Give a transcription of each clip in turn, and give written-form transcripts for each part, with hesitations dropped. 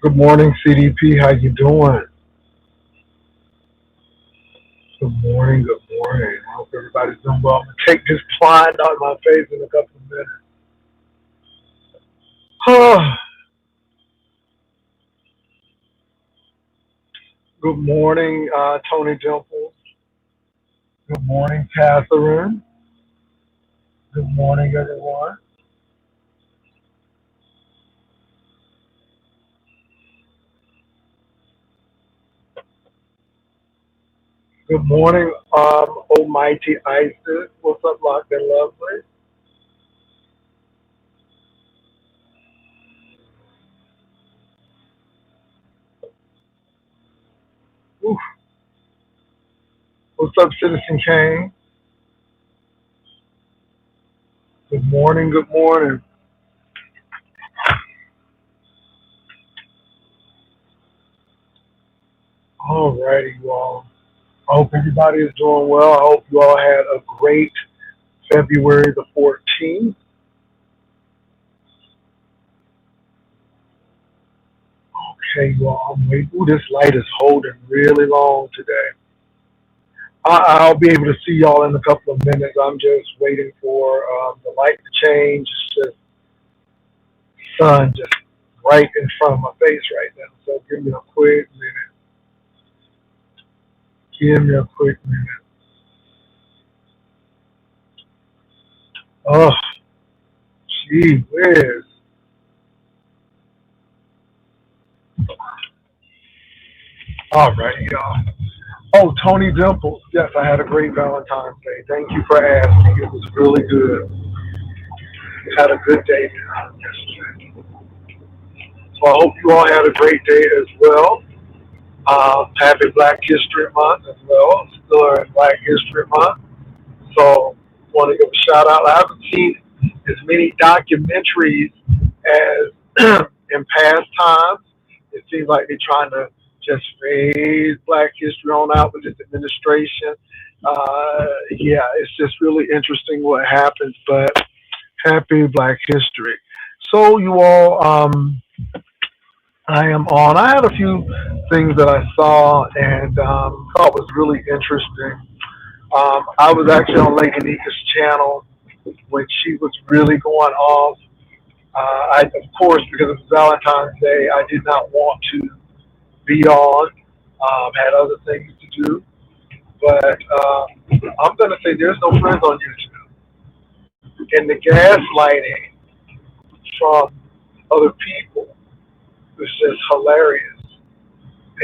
Good morning, CDP. How you doing? Good morning. Good morning. I hope everybody's doing well. I'm gonna take this blind out of my face in a couple of minutes. Good morning, Tony Dimples. Good morning, Catherine. Good morning, everyone. Good morning, Almighty Isis. What's up, Locked and Lovely? Oof. What's up, Citizen Kane? Good morning. Good morning. All righty, you all. I hope everybody is doing well. I hope you all had a great February the 14th. Okay, you all. I'm waiting. Ooh, this light is holding really long today. I'll be able to see y'all in a couple of minutes. I'm just waiting for the light to change. It's just sun just right in front of my face right now. So give me a quick minute. Give me a quick minute. Oh, gee whiz. All right, y'all. Oh, Tony Dimples. Yes, I had a great Valentine's Day. Thank you for asking. It was really good. Had a good day yesterday. So I hope you all had a great day as well. Happy Black History Month as well. Still in Black History Month. So want to give a shout out. I haven't seen as many documentaries as in past times. It seems like they're trying to just phase Black history on out with this administration. Yeah, it's just really interesting what happens, but happy Black History. So you all, I am on. I had a few things that I saw and thought was really interesting. I was actually on Lady Nika's channel when she was really going off. Of course, because it's Valentine's Day, I did not want to be on. Had other things to do, but I'm going to say there's no friends on YouTube, and the gaslighting from other people is just hilarious.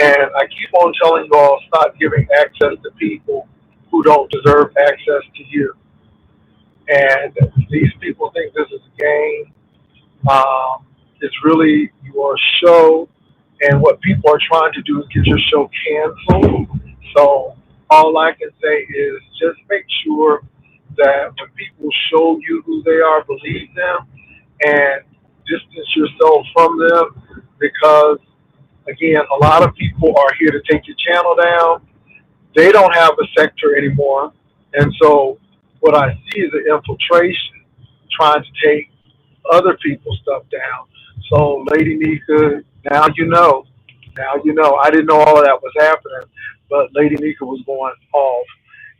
And I keep on telling you all, stop giving access to people who don't deserve access to you. And these people think this is a game. It's really your show, and what people are trying to do is get your show canceled. So all I can say is just make sure that when people show you who they are, believe them and distance yourself from them, because again, a lot of people are here to take your channel down. They don't have a sector anymore, and so what I see is an infiltration trying to take other people's stuff down. So, Lady Nika, now you know. Now you know. I didn't know all of that was happening, but Lady Nika was going off.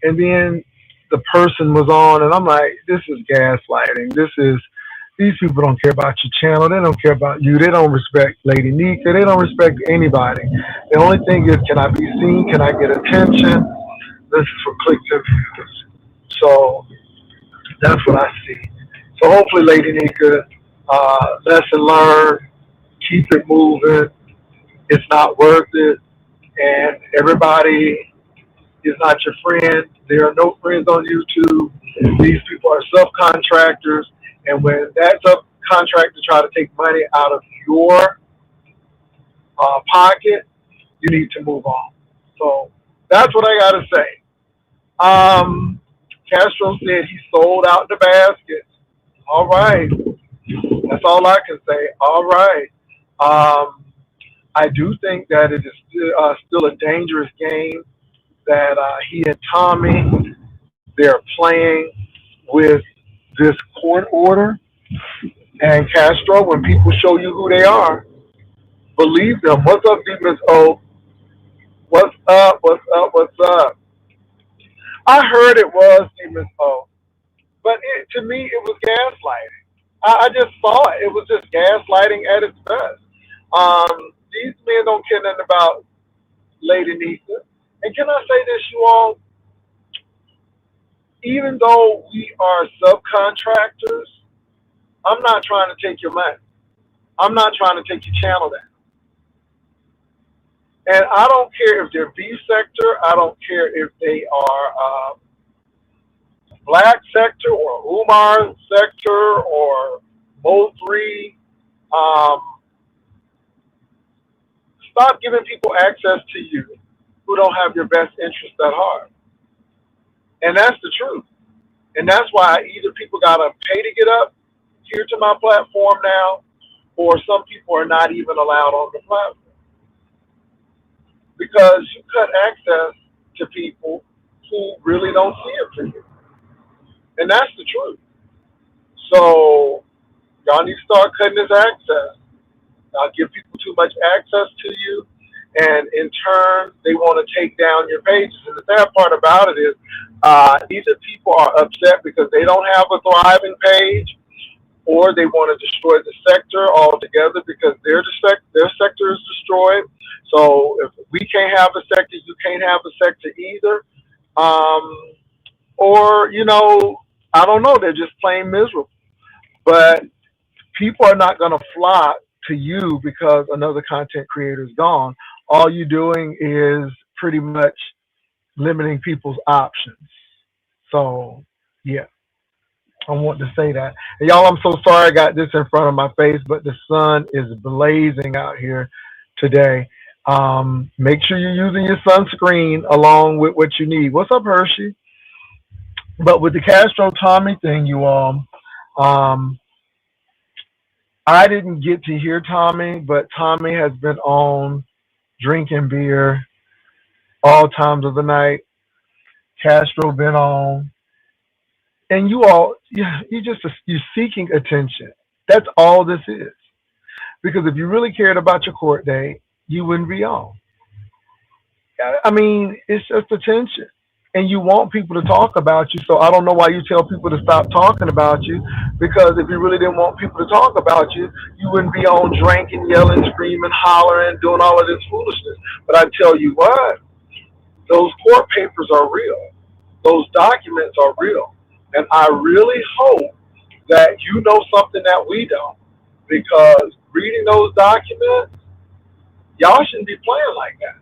And then the person was on, and I'm like, this is gaslighting. These people don't care about your channel. They don't care about you. They don't respect Lady Nika. They don't respect anybody. The only thing is, can I be seen? Can I get attention? This is for clicks and views. So that's what I see. So hopefully, Lady Nika, lesson learned, keep it moving. It's not worth it, and everybody is not your friend. There are no friends on YouTube. These people are subcontractors, and when that subcontractor try to take money out of your pocket, you need to move on. So that's what I gotta say. Um, Castro said he sold out the baskets. All right, that's all I can say. All right. Um, I do think that it is still a dangerous game that he and Tommy they're playing with this court order. And Castro, when people show you who they are, believe them. What's up, Demons O? What's up? What's up? What's up? I heard it was Demons O, but to me it was gaslighting. I just saw it. It was just gaslighting at its best. These men don't care nothing about Lady Nisa. And can I say this, you all? Even though we are subcontractors, I'm not trying to take your money. I'm not trying to take your channel down. And I don't care if they're B sector. I don't care if they are black sector or Umar sector or Mo 3. Um, Stop giving people access to you who don't have your best interest at heart. And that's the truth. And that's why either people got to pay to get up here to my platform now, or some people are not even allowed on the platform. Because you cut access to people who really don't see it for you. And that's the truth. So y'all need to start cutting this access. I'll give people too much access to you, and in turn, they want to take down your pages. And the sad part about it is, either people are upset because they don't have a thriving page, or they want to destroy the sector altogether because their sector is destroyed. So if we can't have a sector, you can't have a sector either. Or I don't know. They're just plain miserable. But people are not going to flock to you because another content creator is gone. All you're doing is pretty much limiting people's options. So, yeah, I want to say that. And y'all, I'm so sorry I got this in front of my face, but the sun is blazing out here today. Make sure you're using your sunscreen along with what you need. What's up, Hershey? But with the Castro Tommy thing, you all, I didn't get to hear Tommy, but Tommy has been on drinking beer all times of the night. Castro been on, and you all, you're seeking attention. That's all this is. Because if you really cared about your court date, you wouldn't be on. I mean, it's just attention. And you want people to talk about you, so I don't know why you tell people to stop talking about you, because if you really didn't want people to talk about you, you wouldn't be on drinking, yelling, screaming, hollering, doing all of this foolishness. But I tell you what, those court papers are real. Those documents are real. And I really hope that you know something that we don't, because reading those documents, y'all shouldn't be playing like that.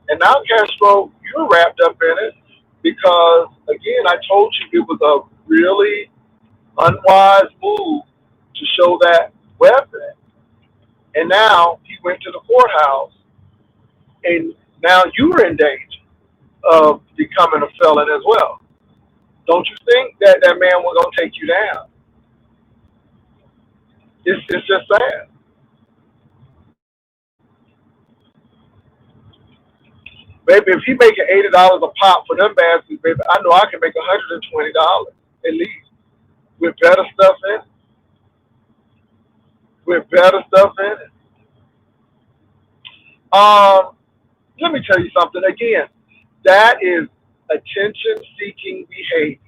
And now, Castro, you're wrapped up in it because, again, I told you it was a really unwise move to show that weapon. And now he went to the courthouse, and now you're in danger of becoming a felon as well. Don't you think that that man was going to take you down? It's just sad. Baby, if he making $80 a pop for them baskets, baby, I know I can make $120 at least with better stuff in it. With better stuff in it. Let me tell you something again. That is attention-seeking behavior.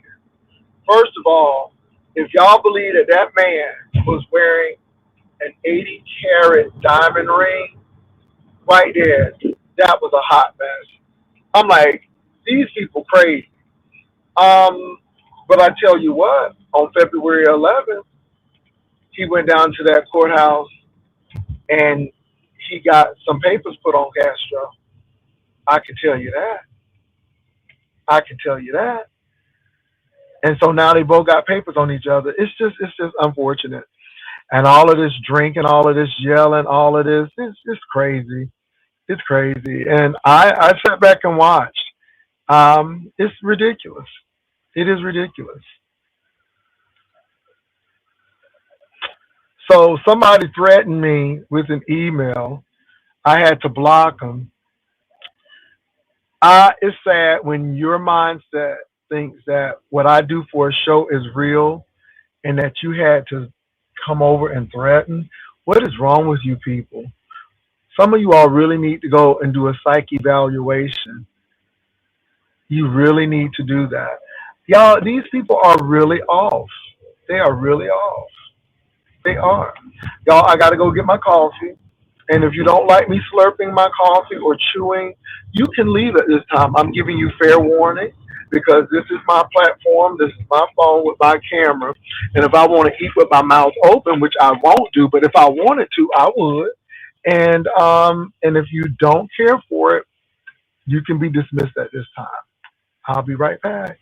First of all, if y'all believe that that man was wearing an 80-carat diamond ring, right there, that was a hot mess. I'm like, these people crazy. But I tell you what, on February 11th, he went down to that courthouse and he got some papers put on Castro. I can tell you that. I can tell you that. And so now they both got papers on each other. It's just unfortunate. And all of this drinking, all of this yelling, all of this, it's crazy. It's crazy. And I sat back and watched. It's ridiculous. It is ridiculous. So somebody threatened me with an email. I had to block them. It's sad when your mindset thinks that what I do for a show is real and that you had to come over and threaten. What is wrong with you people? Some of you all really need to go and do a psych evaluation. You really need to do that. Y'all, these people are really off. They are really off. They are. Y'all, I got to go get my coffee. And if you don't like me slurping my coffee or chewing, you can leave at this time. I'm giving you fair warning because this is my platform. This is my phone with my camera. And if I want to eat with my mouth open, which I won't do, but if I wanted to, I would. And if you don't care for it, you can be dismissed at this time. I'll be right back.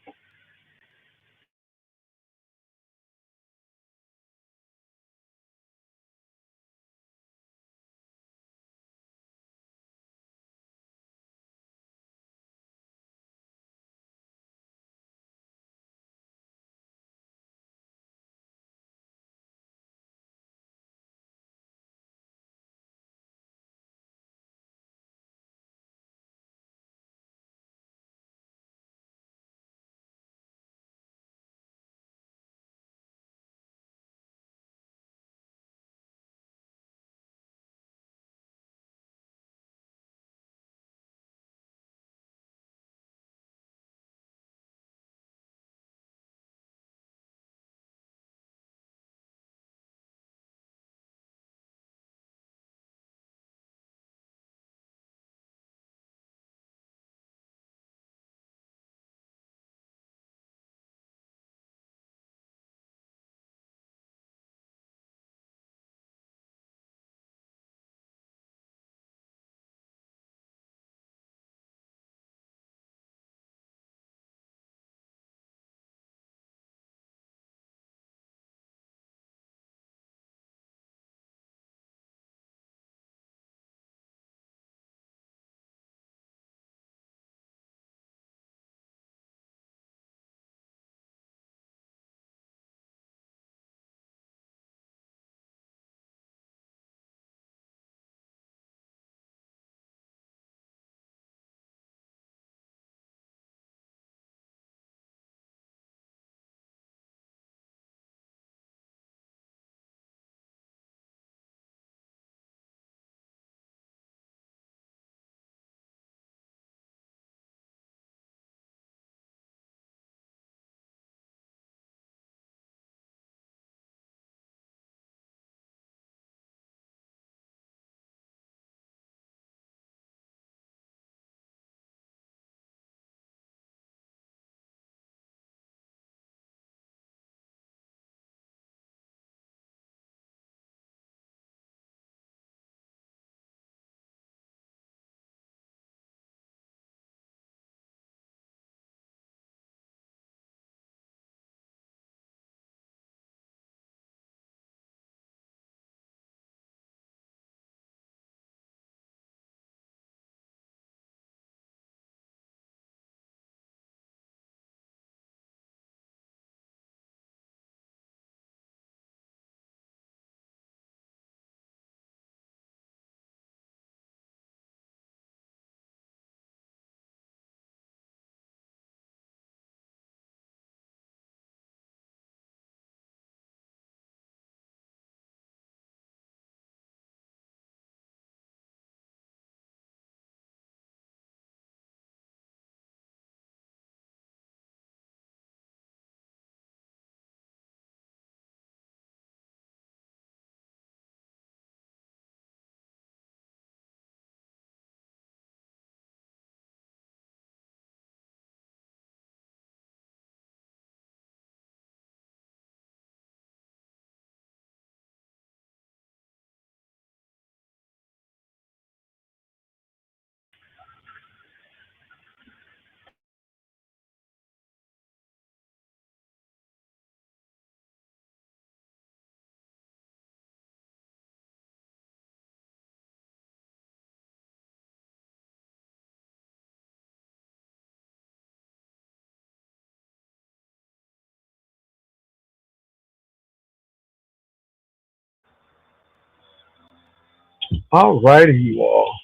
All righty, you all.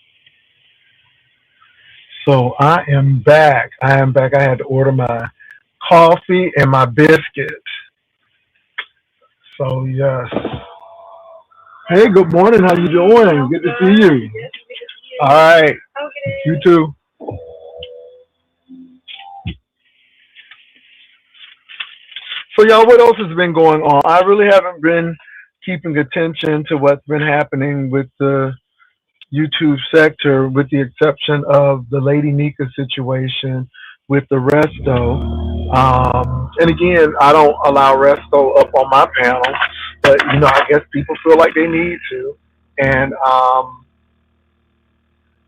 So I am back. I am back. I had to order my coffee and my biscuits. So yes. Hey, good morning. How you doing? Good to see you. All right. You too. So y'all, what else has been going on? I really haven't been keeping attention to what's been happening with the YouTube sector, with the exception of the Lady Nika situation with the resto. And again, I don't allow resto up on my panel, but I guess people feel like they need to. And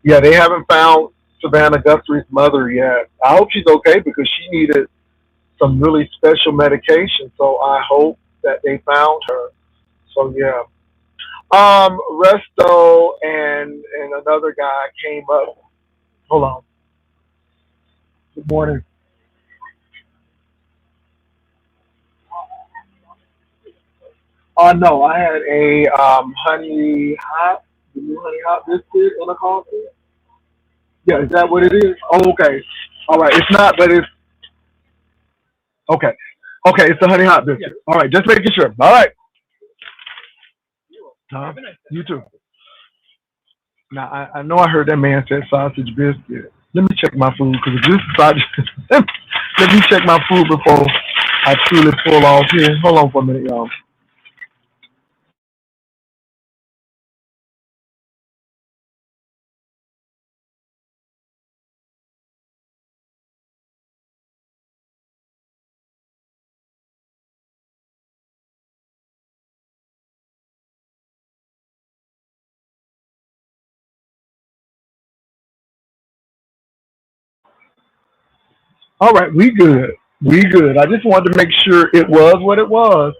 yeah, they haven't found Savannah Guthrie's mother yet. I hope she's okay because she needed some really special medication. So I hope that they found her. So yeah. Resto and another guy came up. Hold on. Good morning. No, I had a honey hot, the new honey hot biscuit in a coffee. Yeah, is that what it is? Oh, okay. All right. It's not, but it's okay. Okay, it's the honey hot biscuit. All right, just making sure. All right. Huh? You too. Now I know I heard that man said sausage biscuit. Let me check my food because if this is sausage, let me check my food before I truly pull off here. Hold on for a minute, y'all. All right, we good. We good. I just wanted to make sure it was what it was.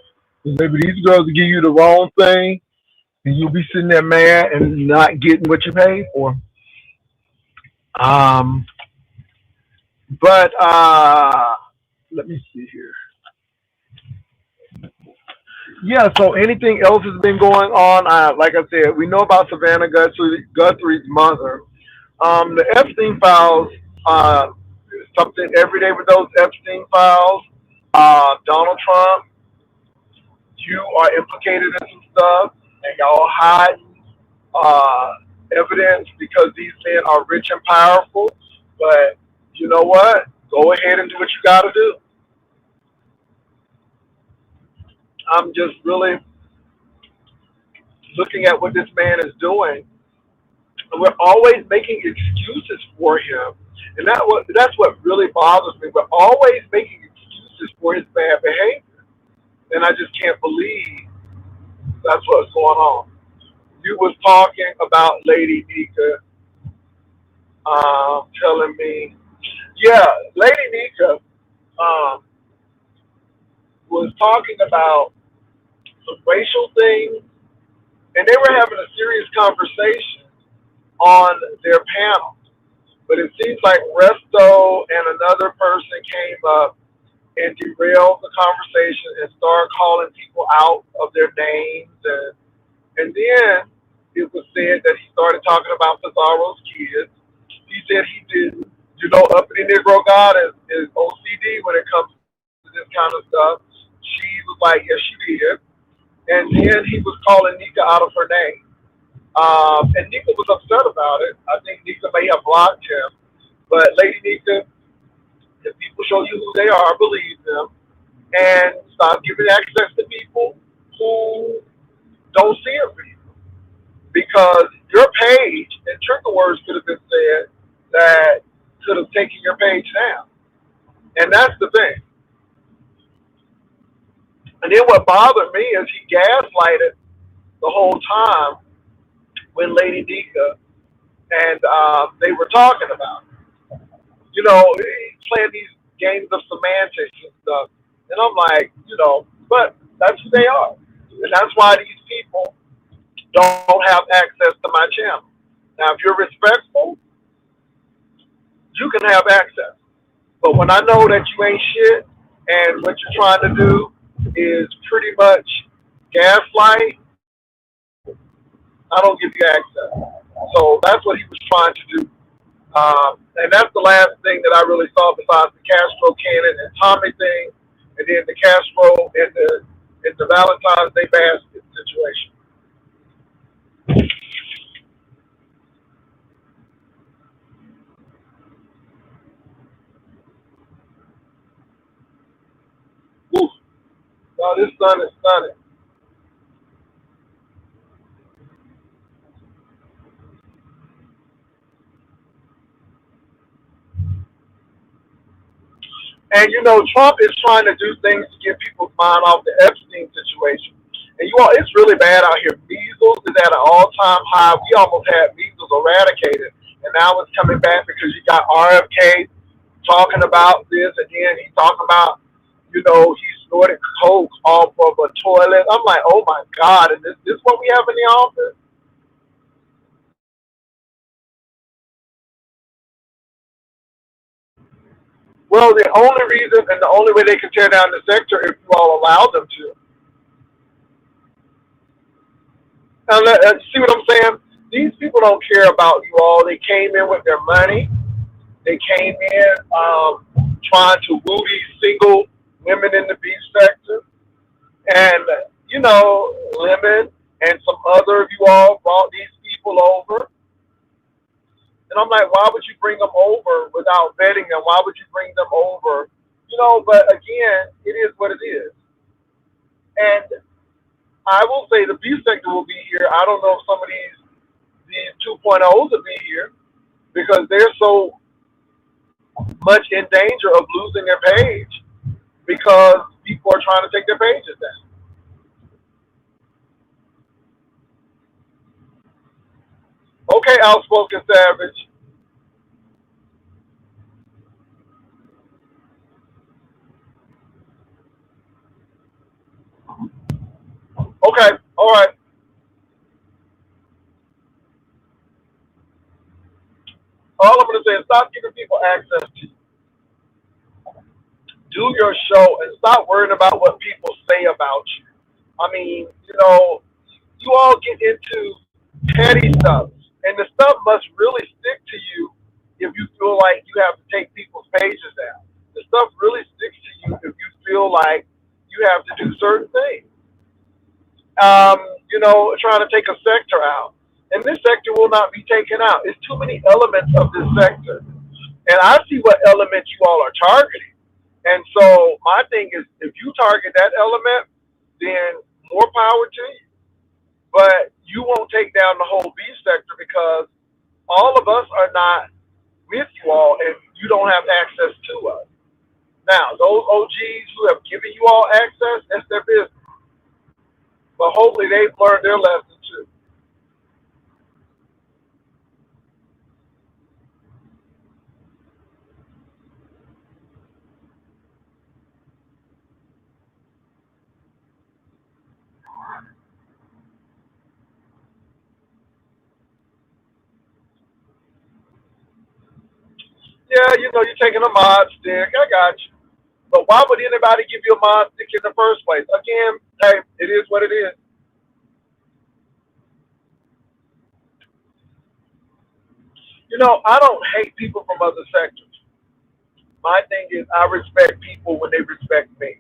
'Cause maybe these girls will give you the wrong thing, and you'll be sitting there mad and not getting what you paid for. Um, but let me see here. Yeah. So anything else has been going on? Like I said, we know about Savannah Guthrie's mother. The Epstein files. Something every day with those Epstein files. Donald Trump, you are implicated in some stuff, and y'all hide uh, evidence because these men are rich and powerful. But you know what? Go ahead and do what you got to do. I'm just really looking at what this man is doing. And we're always making excuses for him, and that's what really bothers me. We're always making excuses for his bad behavior, and I just can't believe that's what's going on. You was talking about Lady Nika, telling me, yeah, Lady Nika um, was talking about some racial things, and they were having a serious conversation on their panel. But it seems like Resto and another person came up and derailed the conversation and started calling people out of their names. And then it was said that he started talking about Pizarro's kids. He said he didn't. Uppity Negro God is OCD when it comes to this kind of stuff. She was like, yes, she did. And then he was calling Nika out of her name. And Nika was upset about it. I think Nika may have blocked him. But Lady Nika, if people show you who they are, believe them. And stop giving access to people who don't see it for you. Because your page, and trigger words could have been said that could have taken your page down. And that's the thing. And then what bothered me is he gaslighted the whole time when Lady Nika and they were talking about it. He's playing these games of semantics and stuff. And I'm like, but that's who they are. And that's why these people don't have access to my channel. Now, if you're respectful, you can have access. But when I know that you ain't shit and what you're trying to do is pretty much gaslight, I don't give you access. So that's what he was trying to do. And that's the last thing that I really saw besides the Castro Cannon and Tommy thing, and then the Castro and the Valentine's Day basket situation. Whew. No, this sun is stunning. And you know, Trump is trying to do things to get people's mind off the Epstein situation. And you all, it's really bad out here. Measles is at an all-time high. We almost had measles eradicated, and now it's coming back because you got RFK talking about this, and then he's talking about, you know, he snorted coke off of a toilet. I'm like, oh my God, and this what we have in the office? Well, the only reason and the only way they can tear down the sector if you all allow them to. Now, see what I'm saying? These people don't care about you all. They came in with their money. They came in trying to woo these single women in the beef sector. And, you know, Lemon and some other of you all brought these people over. And I'm like, why would you bring them over without vetting them? Why would you bring them over? You know, but again, it is what it is. And I will say the beef sector will be here. I don't know if some of these 2.0s will be here because they're so much in danger of losing their page because people are trying to take their pages down. Okay, outspoken savage. Okay, all right. All I'm going to say is stop giving people access to you. Do your show and stop worrying about what people say about you. I mean, you know, you all get into petty stuff, and the stuff must really stick to you if you feel like you have to take people's pages down. The stuff really sticks to you if you feel like you have to do certain things. You know, trying to take a sector out. And this sector will not be taken out. It's too many elements of this sector. And I see what elements you all are targeting. And so my thing is if you target that element, then more power to you. But you won't take down the whole beef sector because all of us are not with you all and you don't have access to us. Now, those OGs who have given you all access, that's their business. But hopefully they've learned their lesson too. Yeah, you know, you're taking a mod stick. I got you. But why would anybody give you a mod stick in the first place? Again, hey, it is what it is. You know, I don't hate people from other sectors. My thing is I respect people when they respect me.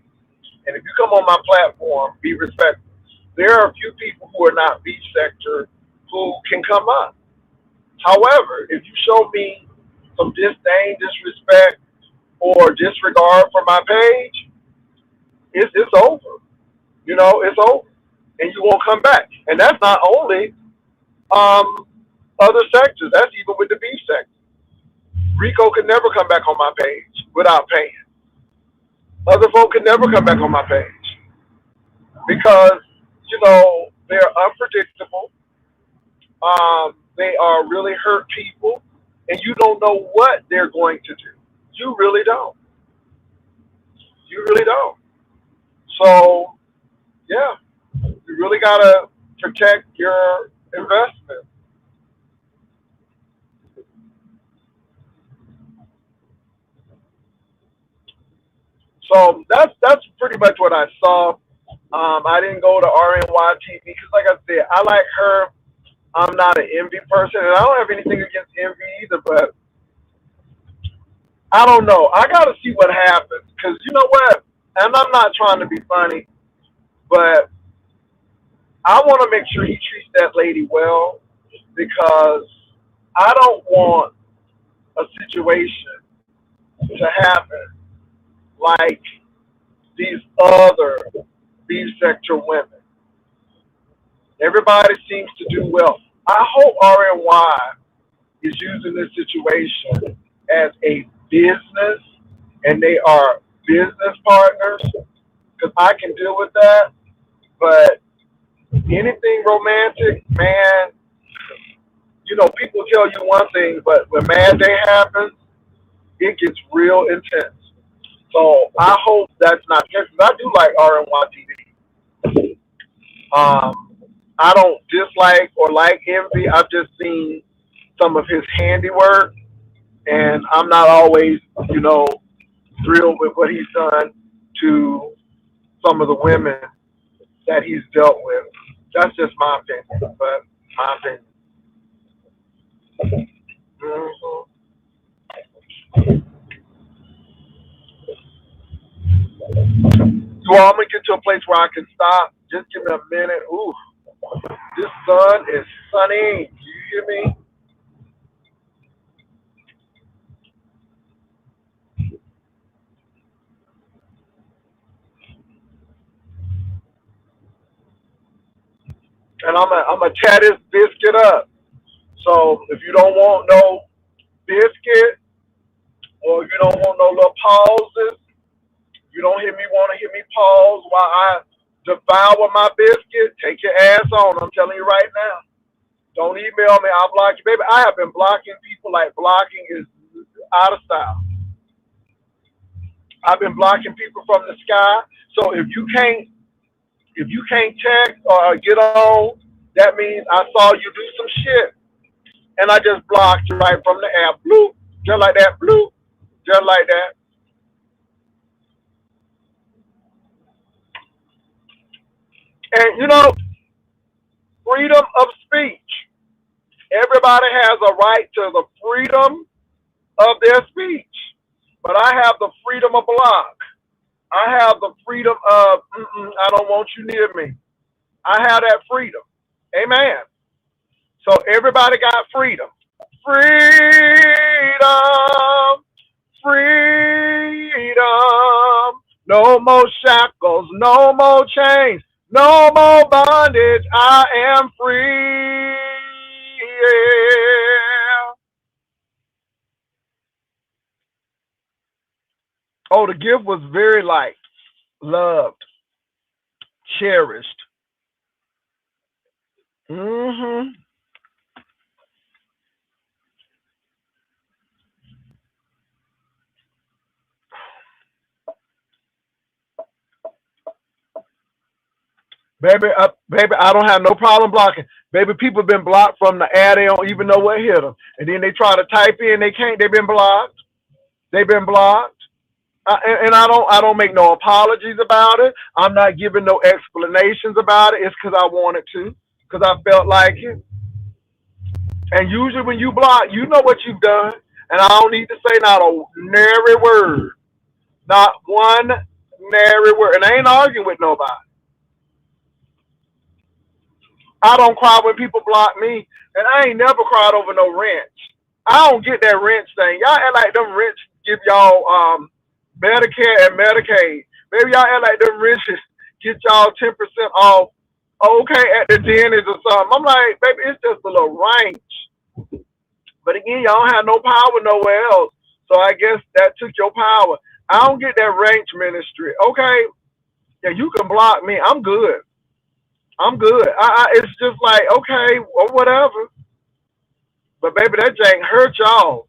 And if you come on my platform, be respectful. There are a few people who are not beach sector who can come up. However, if you show me some disdain, disrespect, or disregard for my page, it's over. You know, it's over. And you won't come back. And that's not only um, other sectors, that's even with the beach sector. Rico could never come back on my page without paying. Other folk could never come back on my page because, you know, they're unpredictable. They are really hurt people, and you don't know what they're going to do. You really don't. You really don't. So, yeah, you really got to protect your investment. So that's pretty much what I saw. I didn't go to RNYTV because, like I said, I like her. I'm not an envy person, and I don't have anything against envy either. But I don't know. I got to see what happens because you know what? And I'm not trying to be funny, but I want to make sure he treats that lady well because I don't want a situation to happen like these other beef sector women. Everybody seems to do well. I hope RNY is using this situation as a business and they are business partners because I can deal with that. But anything romantic, man, you know, people tell you one thing, but when Mad Day happens, it gets real intense. So I hope that's not the case. I do like RNY TV. I don't dislike or like Envy. I've just seen some of his handiwork, and I'm not always, you know, thrilled with what he's done to some of the women that he's dealt with. That's just my opinion, but my opinion. Hmm. So I'm gonna get to a place where I can stop. Just give me a minute. Ooh, this sun is sunny. Do you hear me? And I'm a tear this biscuit up. So if you don't want no biscuit or you don't want no little pauses, you don't hear me want to hear me pause while I devour my biscuit, take your ass on. I'm telling you right now. Don't email me. I'll block you, baby. I have been blocking people like blocking is out of style. I've been blocking people from the sky. So if you can't text or get on, that means I saw you do some shit, and I just blocked you right from the app. Bloop, just like that. Bloop, just like that. And you know, freedom of speech. Everybody has a right to the freedom of their speech, but I have the freedom of block. I have the freedom of I don't want you near me. I have that freedom. Amen. So everybody got freedom. Freedom, freedom. No more shackles, no more chains, no more bondage. I am free. Yeah. Oh, the gift was very liked, loved, cherished. Hmm. Baby, I don't have no problem blocking. Baby, people been blocked from the air. They don't even know what hit them. And then they try to type in, they can't. They've been blocked. They've been blocked. And I don't make no apologies about it. I'm not giving no explanations about it. It's because I wanted to, because I felt like it. And usually when you block, you know what you've done. And I don't need to say not a nary word, not one nary word. And I ain't arguing with nobody. I don't cry when people block me, and I ain't never cried over no rent. I don't get that rent thing. Y'all act like them rents give y'all Medicare and Medicaid. Maybe y'all act like them rents get y'all 10% off. Okay, at the dentist or something. I'm like, baby, it's just a little range. But again, y'all don't have no power nowhere else. So I guess that took your power. I don't get that range ministry. Okay, yeah, you can block me. I'm good. I'm good. It's just like okay, or whatever. But baby, that jank hurt y'all.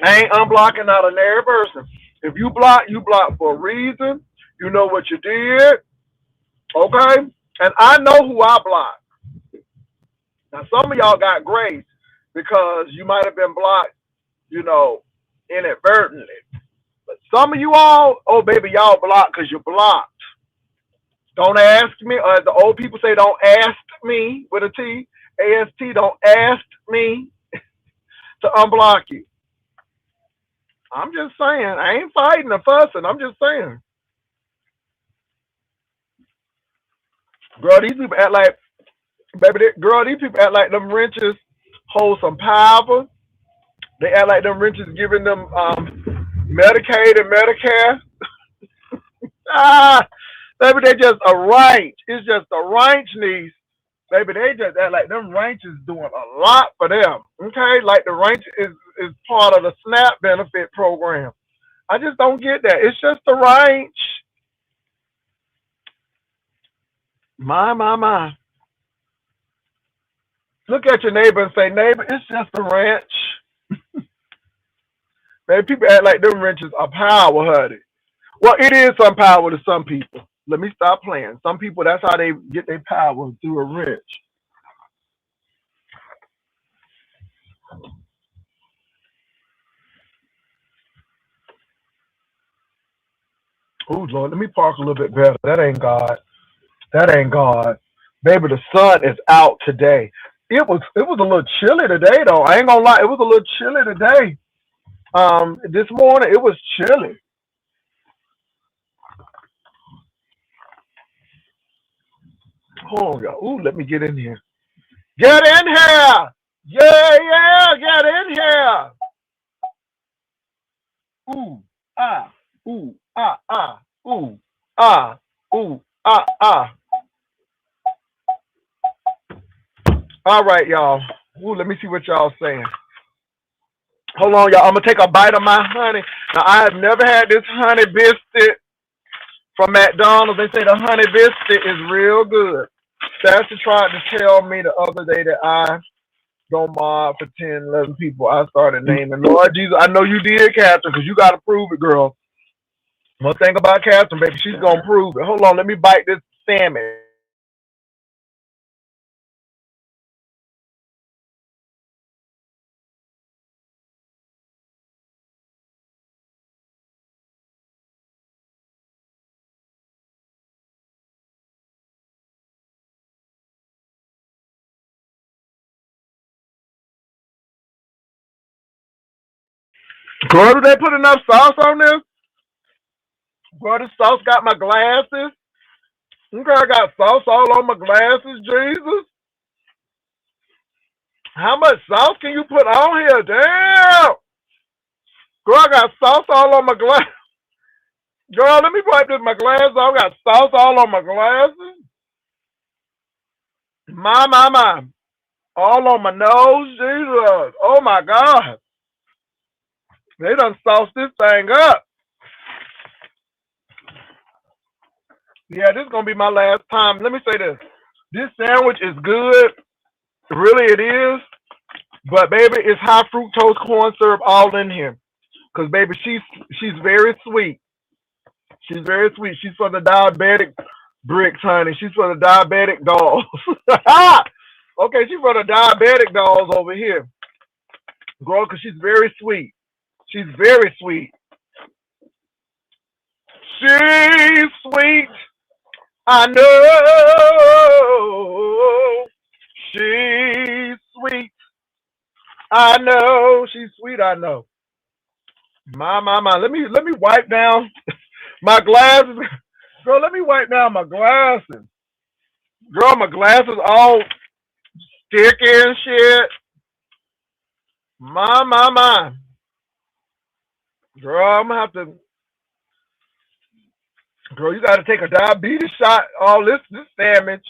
I ain't unblocking out a nary person. If you block for a reason. You know what you did, okay? And I know who I blocked. Now some of y'all got grace because you might have been blocked, you know, inadvertently. But Some of you all, oh baby, y'all blocked because you're blocked. Don't ask me, or as the old people say, don't ask me with a T, AST, don't ask me to unblock you. I'm just saying, I ain't fighting or fussing. I'm just saying. Girl, these people act like, baby, girl, these people act like them wrenches hold some power. They act like them wrenches giving them Medicaid and Medicare. Ah, baby, they just a ranch. It's just a ranch niece. Baby, they just act like them ranch is doing a lot for them. Okay, like the ranch is part of the SNAP benefit program. I just don't get that. It's just a ranch. My. Look at your neighbor and say, neighbor, it's just a ranch. Man, people act like them wrenches are power, honey. Well, it is some power to some people. Let me stop playing. Some people, that's how they get their power, through a wrench. Oh, Lord, let me park a little bit better. That ain't God. That ain't God. Baby, the sun is out today. It was a little chilly today, though. I ain't gonna lie. It was a little chilly today. This morning, it was chilly. Hold on, y'all. Ooh, let me get in here. Get in here! Yeah, get in here! Ooh, ah, ooh, ooh, ah, ooh, ah. All right, y'all. Ooh, let me see what y'all saying. Hold on, y'all. I'm gonna take a bite of my honey. Now, I have never had this honey biscuit from McDonald's. They say the honey biscuit is real good. Sasha tried to tell me the other day that I don't mod for 10, 11 people. I started naming. Lord Jesus, I know you did, Catherine, because you got to prove it, girl. One thing about Catherine, baby, she's going to prove it. Hold on, let me bite this salmon. Girl, did they put enough sauce on this? Girl, the sauce got my glasses. Okay, I got sauce all on my glasses, Jesus. How much sauce can you put on here? Damn. Girl, I got sauce all on my glass. Girl, let me wipe this my glasses. I got sauce all on my glasses. My. All on my nose, Jesus. Oh my God. They done sauced this thing up. Yeah, this is gonna be my last time. Let me say this. This sandwich is good. Really it is. But baby, it's high fructose corn syrup all in here. Cause baby, she's very sweet. She's very sweet. She's for the diabetic bricks, honey. She's for the diabetic dolls. Okay, she's for the diabetic dolls over here. Girl, cause she's very sweet. She's very sweet. She's sweet. I know. She's sweet. I know. She's sweet. I know. My. Let me wipe down my glasses. Girl, let me wipe down my glasses. Girl, my glasses all sticky and shit. My. Girl, I'm gonna have to. Girl, you gotta take a diabetes shot. All this damage.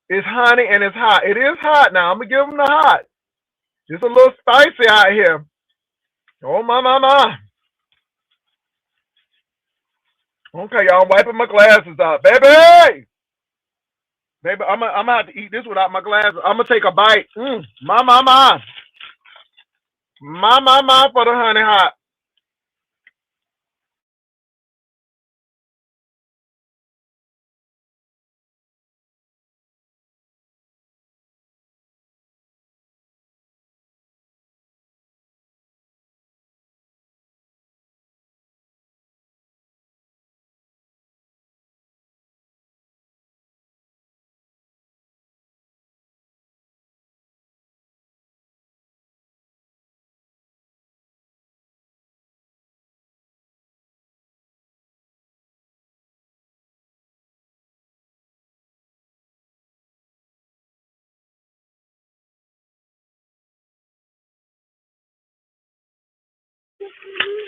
It's honey and it's hot. It is hot now. I'm gonna give them the hot. It's a little spicy out here. Oh my. Okay, y'all, I'm wiping my glasses out, baby. Baby, I'm gonna have to eat this without my glasses. I'm gonna take a bite. My for the honey hot.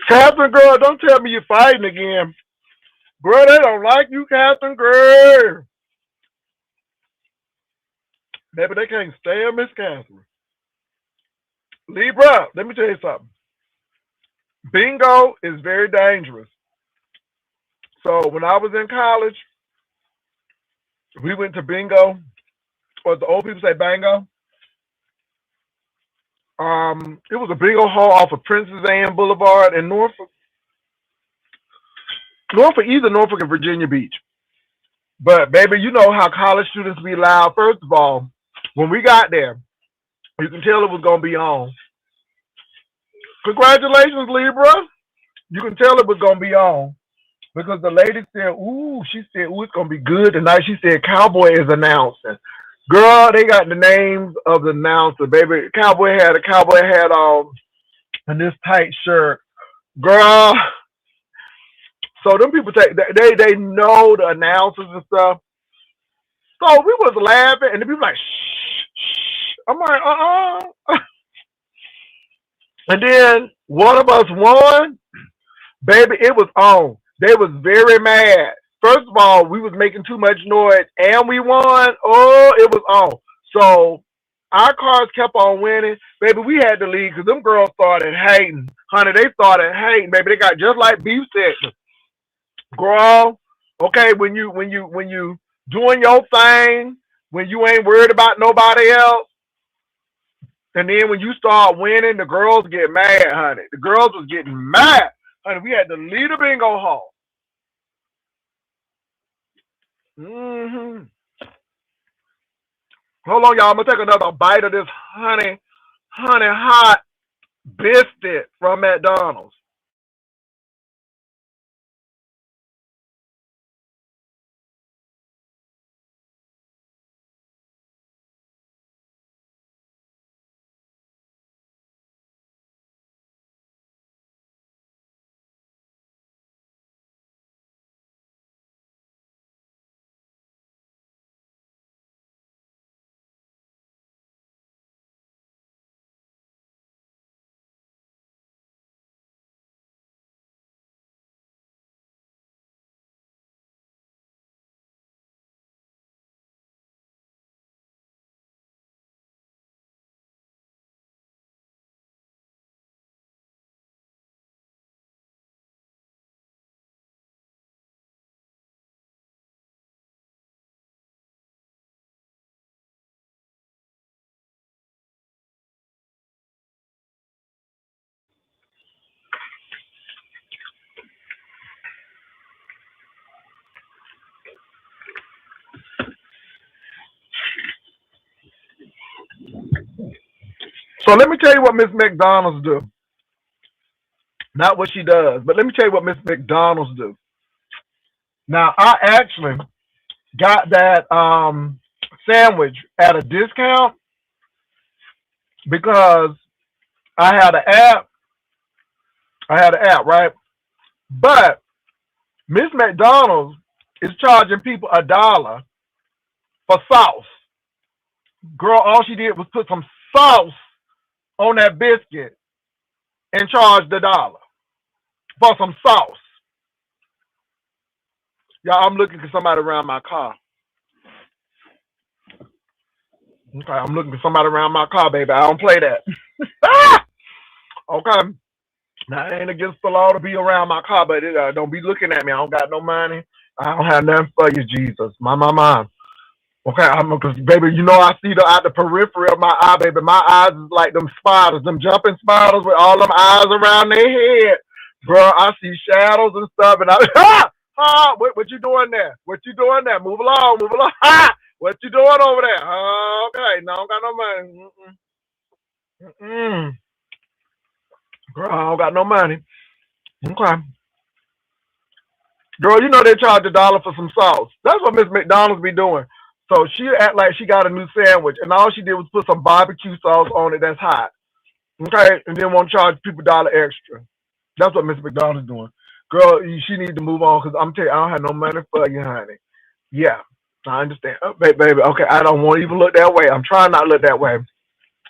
Catherine, girl, don't tell me you're fighting again. Girl, they don't like you, Catherine, girl. Maybe they can't stand Miss Catherine. Libra, let me tell you something. Bingo is very dangerous. So when I was in college, we went to bingo, or the old people say bango. It was a bingo hall off of Princess Anne Boulevard in either Norfolk or Virginia Beach. But baby, you know how college students be loud. First of all, when we got there, you can tell it was gonna be on. Congratulations, Libra. You can tell it was gonna be on. Because the lady said, ooh, she said, ooh, it's gonna be good tonight. She said Cowboy is announcing. Girl, they got the names of the announcer, baby. Cowboy had in this tight shirt. Girl. So them people they know the announcers and stuff. So we was laughing and the people like, shh, shh. I'm like, And then one of us won. Baby, it was on. They was very mad. First of all, we was making too much noise and we won. Oh, it was on. So our cars kept on winning. Baby, we had to leave because them girls started hating. Honey, they started hating. Baby, they got just like beef section. Girl, okay, when you doing your thing, when you ain't worried about nobody else, and then when you start winning, the girls get mad, honey. The girls was getting mad. Honey, we had to leave the bingo hall. Mm-hmm. Hold on, y'all. I'm gonna take another bite of this honey hot biscuit from McDonald's. So let me tell you what Miss McDonald's do. Not what she does, but let me tell you what Miss McDonald's do. Now I actually got that sandwich at a discount because I had an app. I had an app, right? But Miss McDonald's is charging people $1 for sauce. Girl, all she did was put some sauce on that biscuit and charged $1 for some sauce. Y'all, I'm looking for somebody around my car. Okay, I'm looking for somebody around my car, baby. I don't play that. Okay. Now, I ain't against the law to be around my car, but don't be looking at me. I don't got no money. I don't have nothing for you, Jesus. My. Okay, cause baby, you know I see out the periphery of my eye, baby. My eyes is like them spiders, them jumping spiders with all them eyes around their head. Bro, I see shadows and stuff, and what you doing there? What you doing there? Move along, move along. What you doing over there? Okay, no, I don't got no money. Mm-mm. Girl, I don't got no money. Okay. Girl, you know they charge $1 for some sauce. That's what Miss McDonald's be doing. So she act like she got a new sandwich, and all she did was put some barbecue sauce on it that's hot. Okay, and then won't charge people $1 extra. That's what Miss McDonald's doing. Girl, she need to move on because I'm telling you, I don't have no money for you, honey. Yeah, I understand. Baby, okay, I don't want to even look that way. I'm trying not to look that way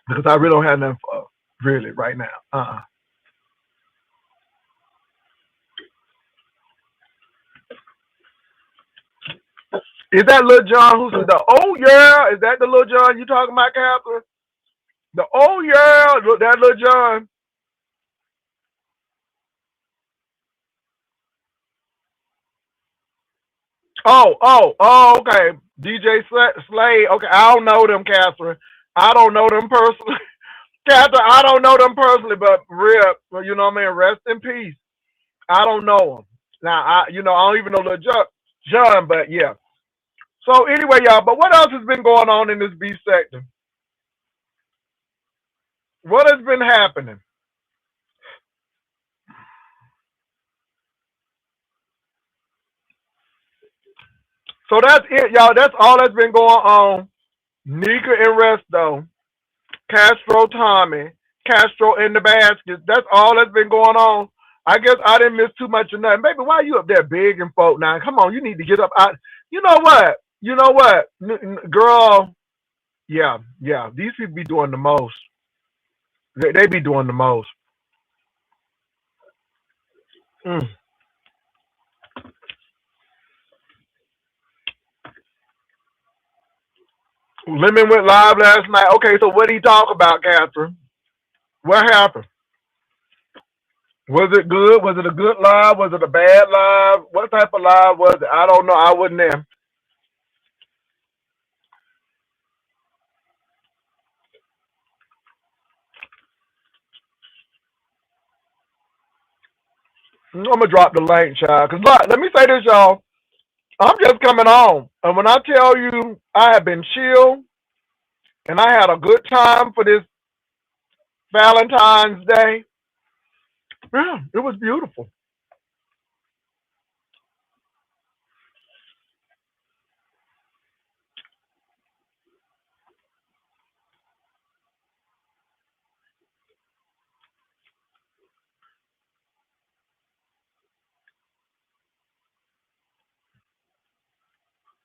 because I really don't have nothing for really right now. Is that Lil John who's the oh yeah? Is that the Lil John you talking about, Catherine? The oh yeah, that Lil John. Okay. DJ Slade. Okay, I don't know them, Catherine. I don't know them personally. Catherine, I don't know them personally, but Rip, you know what I mean? Rest in peace. I don't know them. Now, I don't even know Lil John, but yeah. So anyway, y'all, but what else has been going on in this B sector? What has been happening? So that's it, y'all. That's all that's been going on. Nika and Resto, Castro Tommy, Castro in the basket. That's all that's been going on. I guess I didn't miss too much of nothing. Baby, why you up there begging folk now? Come on, you need to get up out. You know what? You know what? Girl, yeah. These people be doing the most. They be doing the most. Mm. Lemon went live last night. Okay, so what did he talk about, Catherine? What happened? Was it good? Was it a good live? Was it a bad live? What type of live was it? I don't know. I wasn't there. I'm gonna drop the link, child. Cause look, let me say this, y'all. I'm just coming on, and when I tell you I have been chill and I had a good time for this Valentine's Day, yeah, it was beautiful.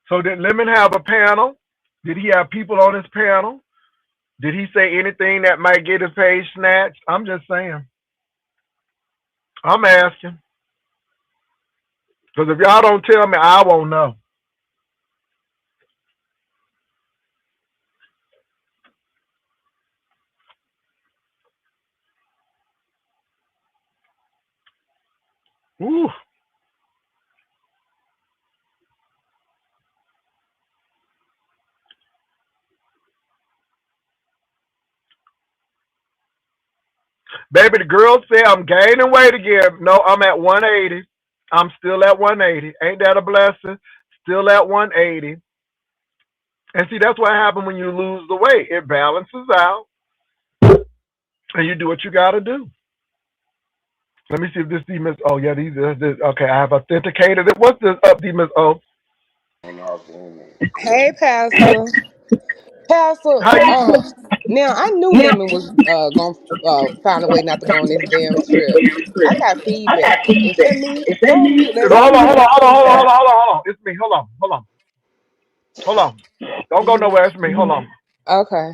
So did Lemon have a panel? Did he have people on his panel? Did he say anything that might get his page snatched? I'm just saying. I'm asking. Because if y'all don't tell me, I won't know. Ooh. Baby, the girl said I'm gaining weight again. No, I'm at 180. I'm still at 180. Ain't that a blessing? Still at 180. And see, that's what happens when you lose the weight. It balances out, and you do what you got to do. Let me see if this demon. Oh yeah, these are this. Okay, I have authenticated it. What's this up, demons? Oh, Hey, Pastor. Pastor, how you? now I knew Lemon was gonna find a way not to go on this damn trip. I got feedback. Is that me? Go on mute. Let's Hold on, see hold what on, the hold on, hold on, hold feedback. on, hold on, hold on. It's me. Hold on. Don't go nowhere. It's me. Hold on. Okay.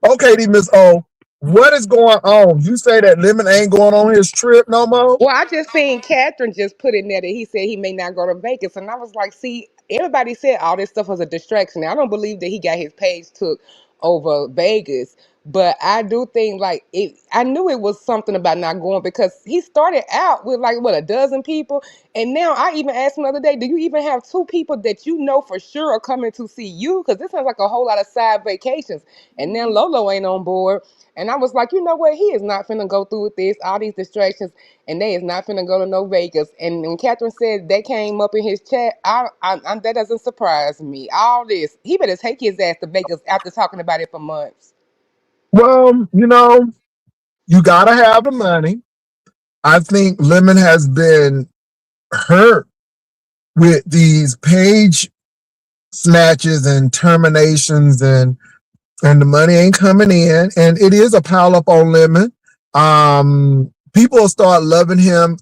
Okay, D Miss O, what is going on? You say that Lemon ain't going on his trip no more? Well, I just seen Catherine just put in there that he said he may not go to Vegas, and I was like, see, everybody said all this stuff was a distraction. I don't believe that he got his page took over Vegas, but I do think like it. I knew it was something about not going because he started out with like what a dozen people, and now I even asked him the other day, do you even have two people that you know for sure are coming to see you? Because this sounds like a whole lot of side vacations, and then Lolo ain't on board. And I was like, you know what? He is not finna go through with this, all these distractions, and they is not finna go to no Vegas. And when Catherine said that came up in his chat, that doesn't surprise me. All this, he better take his ass to Vegas after talking about it for months. Well, you gotta have the money. I think Lemon has been hurt with these page snatches and terminations and the money ain't coming in and it is a pile up on Lemon. People will start loving him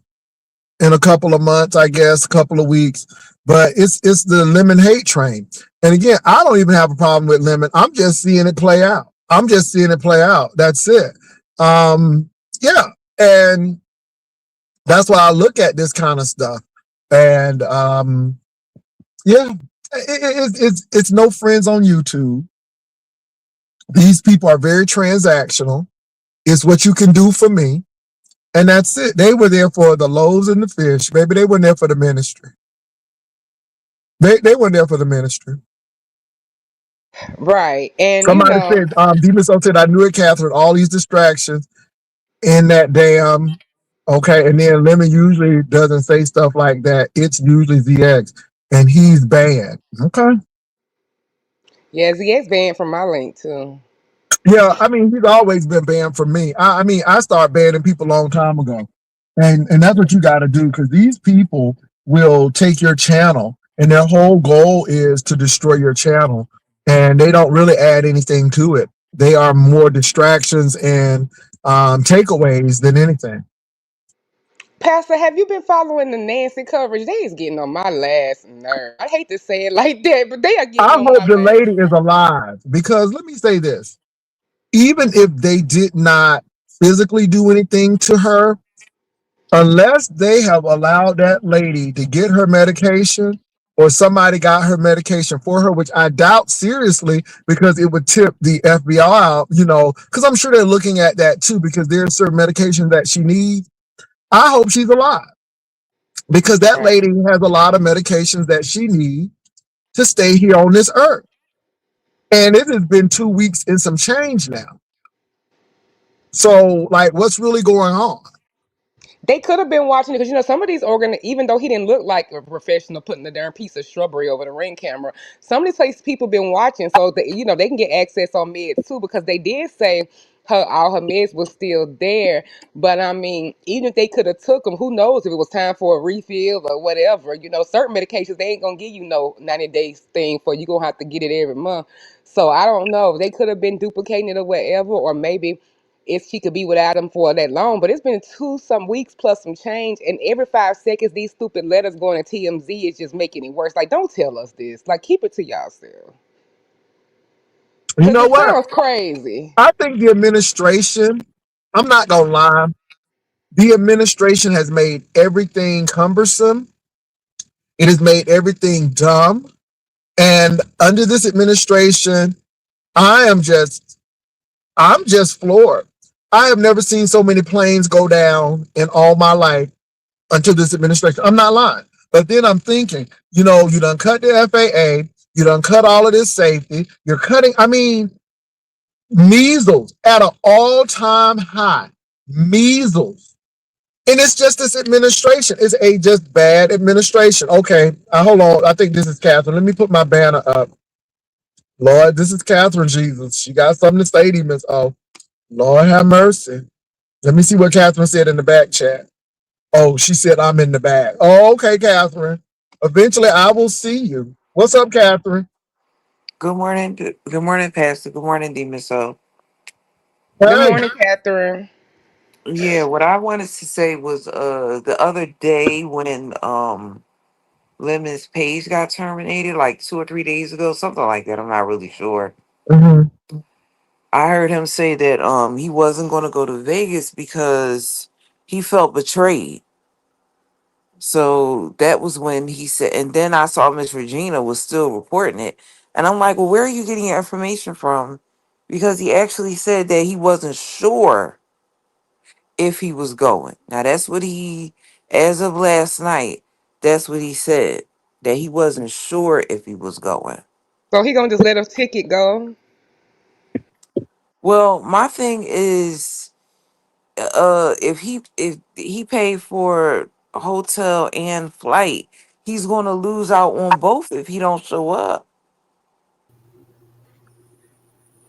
in a couple of months, I guess, a couple of weeks. But it's the Lemon hate train. And again, I don't even have a problem with Lemon. I'm just seeing it play out. I'm just seeing it play out. That's it. Yeah. And That's why I look at this kind of stuff. And yeah, it's no friends on YouTube. These people are very transactional. It's what you can do for me. And that's it. They were there for the loaves and the fish. Maybe they weren't there for the ministry. They weren't there for the ministry. Right. And Somebody said, Demon Soul said, I knew it, Catherine, all these distractions in that damn, okay. And then Lemon usually doesn't say stuff like that. It's usually ZX and he's banned. Okay. yeah, ZX banned from my link too. Yeah, I mean, he's always been banned from me. I mean, I started banning people a long time ago. And that's what you got to do because these people will take your channel and their whole goal is to destroy your channel. And they don't really add anything to it. They are more distractions and takeaways than anything. Pastor, have you been following the Nancy coverage? They is getting on my last nerve. I hate to say it like that, but they are getting I on hope my the last lady is nerve. alive because let me say this even if they did not physically do anything to her, unless they have allowed that lady to get her medication or somebody got her medication for her, which I doubt seriously because it would tip the FBI out, because I'm sure they're looking at that too because there's certain medication that she needs. I hope she's alive because that Right. lady has a lot of medications that she needs to stay here on this earth. And it has been 2 weeks and some change now. So, like, what's really going on? They could have been watching it because some of these even though he didn't look like a professional putting the darn piece of shrubbery over the ring camera, some of these places people been watching, so that they can get access on meds too because they did say all her meds was still there. But I mean, even if they could have took them, who knows if it was time for a refill or whatever. Certain medications they ain't gonna give you no 90 days thing for you gonna have to get it every month. So I don't know. They could have been duplicating it or whatever, or maybe if she could be without him for that long. But it's been two some weeks plus some change, and every 5 seconds these stupid letters going to TMZ is just making it worse. Like, don't tell us this. Like, keep it to yourself. You Cause know it what? sounds crazy. I think the administration, I'm not going to lie, the administration has made everything cumbersome. It has made everything dumb. And under this administration, I am just, I'm just floored. I have never seen so many planes go down in all my life until this administration. I'm not lying. But then I'm thinking, you done cut the FAA, you done cut all of this safety, you're cutting, I mean, measles at an all-time high. Measles. And it's just this administration. It's a just bad administration. Okay, hold on. I think this is Catherine. Let me put my banner up. Lord, this is Catherine Jesus. She got something to say to you, Miss O. Lord have mercy. Let me see what Catherine said in the back chat. Oh, she said I'm in the back. Oh, okay, Catherine. Eventually I will see you. What's up, Catherine? Good morning. Good morning, Pastor. Good morning, Demon Soul. Good Hey. morning, Catherine. Yeah, what I wanted to say was the other day when Lemon's page got terminated, like 2 or 3 days ago, something like that. I'm not really sure. Mm-hmm. I heard him say that he wasn't gonna go to Vegas because he felt betrayed. So that was when he said, and then I saw Miss Regina was still reporting it. And I'm like, well, where are you getting your information from? Because he actually said that he wasn't sure if he was going. Now, that's what as of last night, that's what he said, that he wasn't sure if he was going. So he gonna just let a ticket go? Well, my thing is, if he paid for hotel and flight, he's going to lose out on both if he don't show up.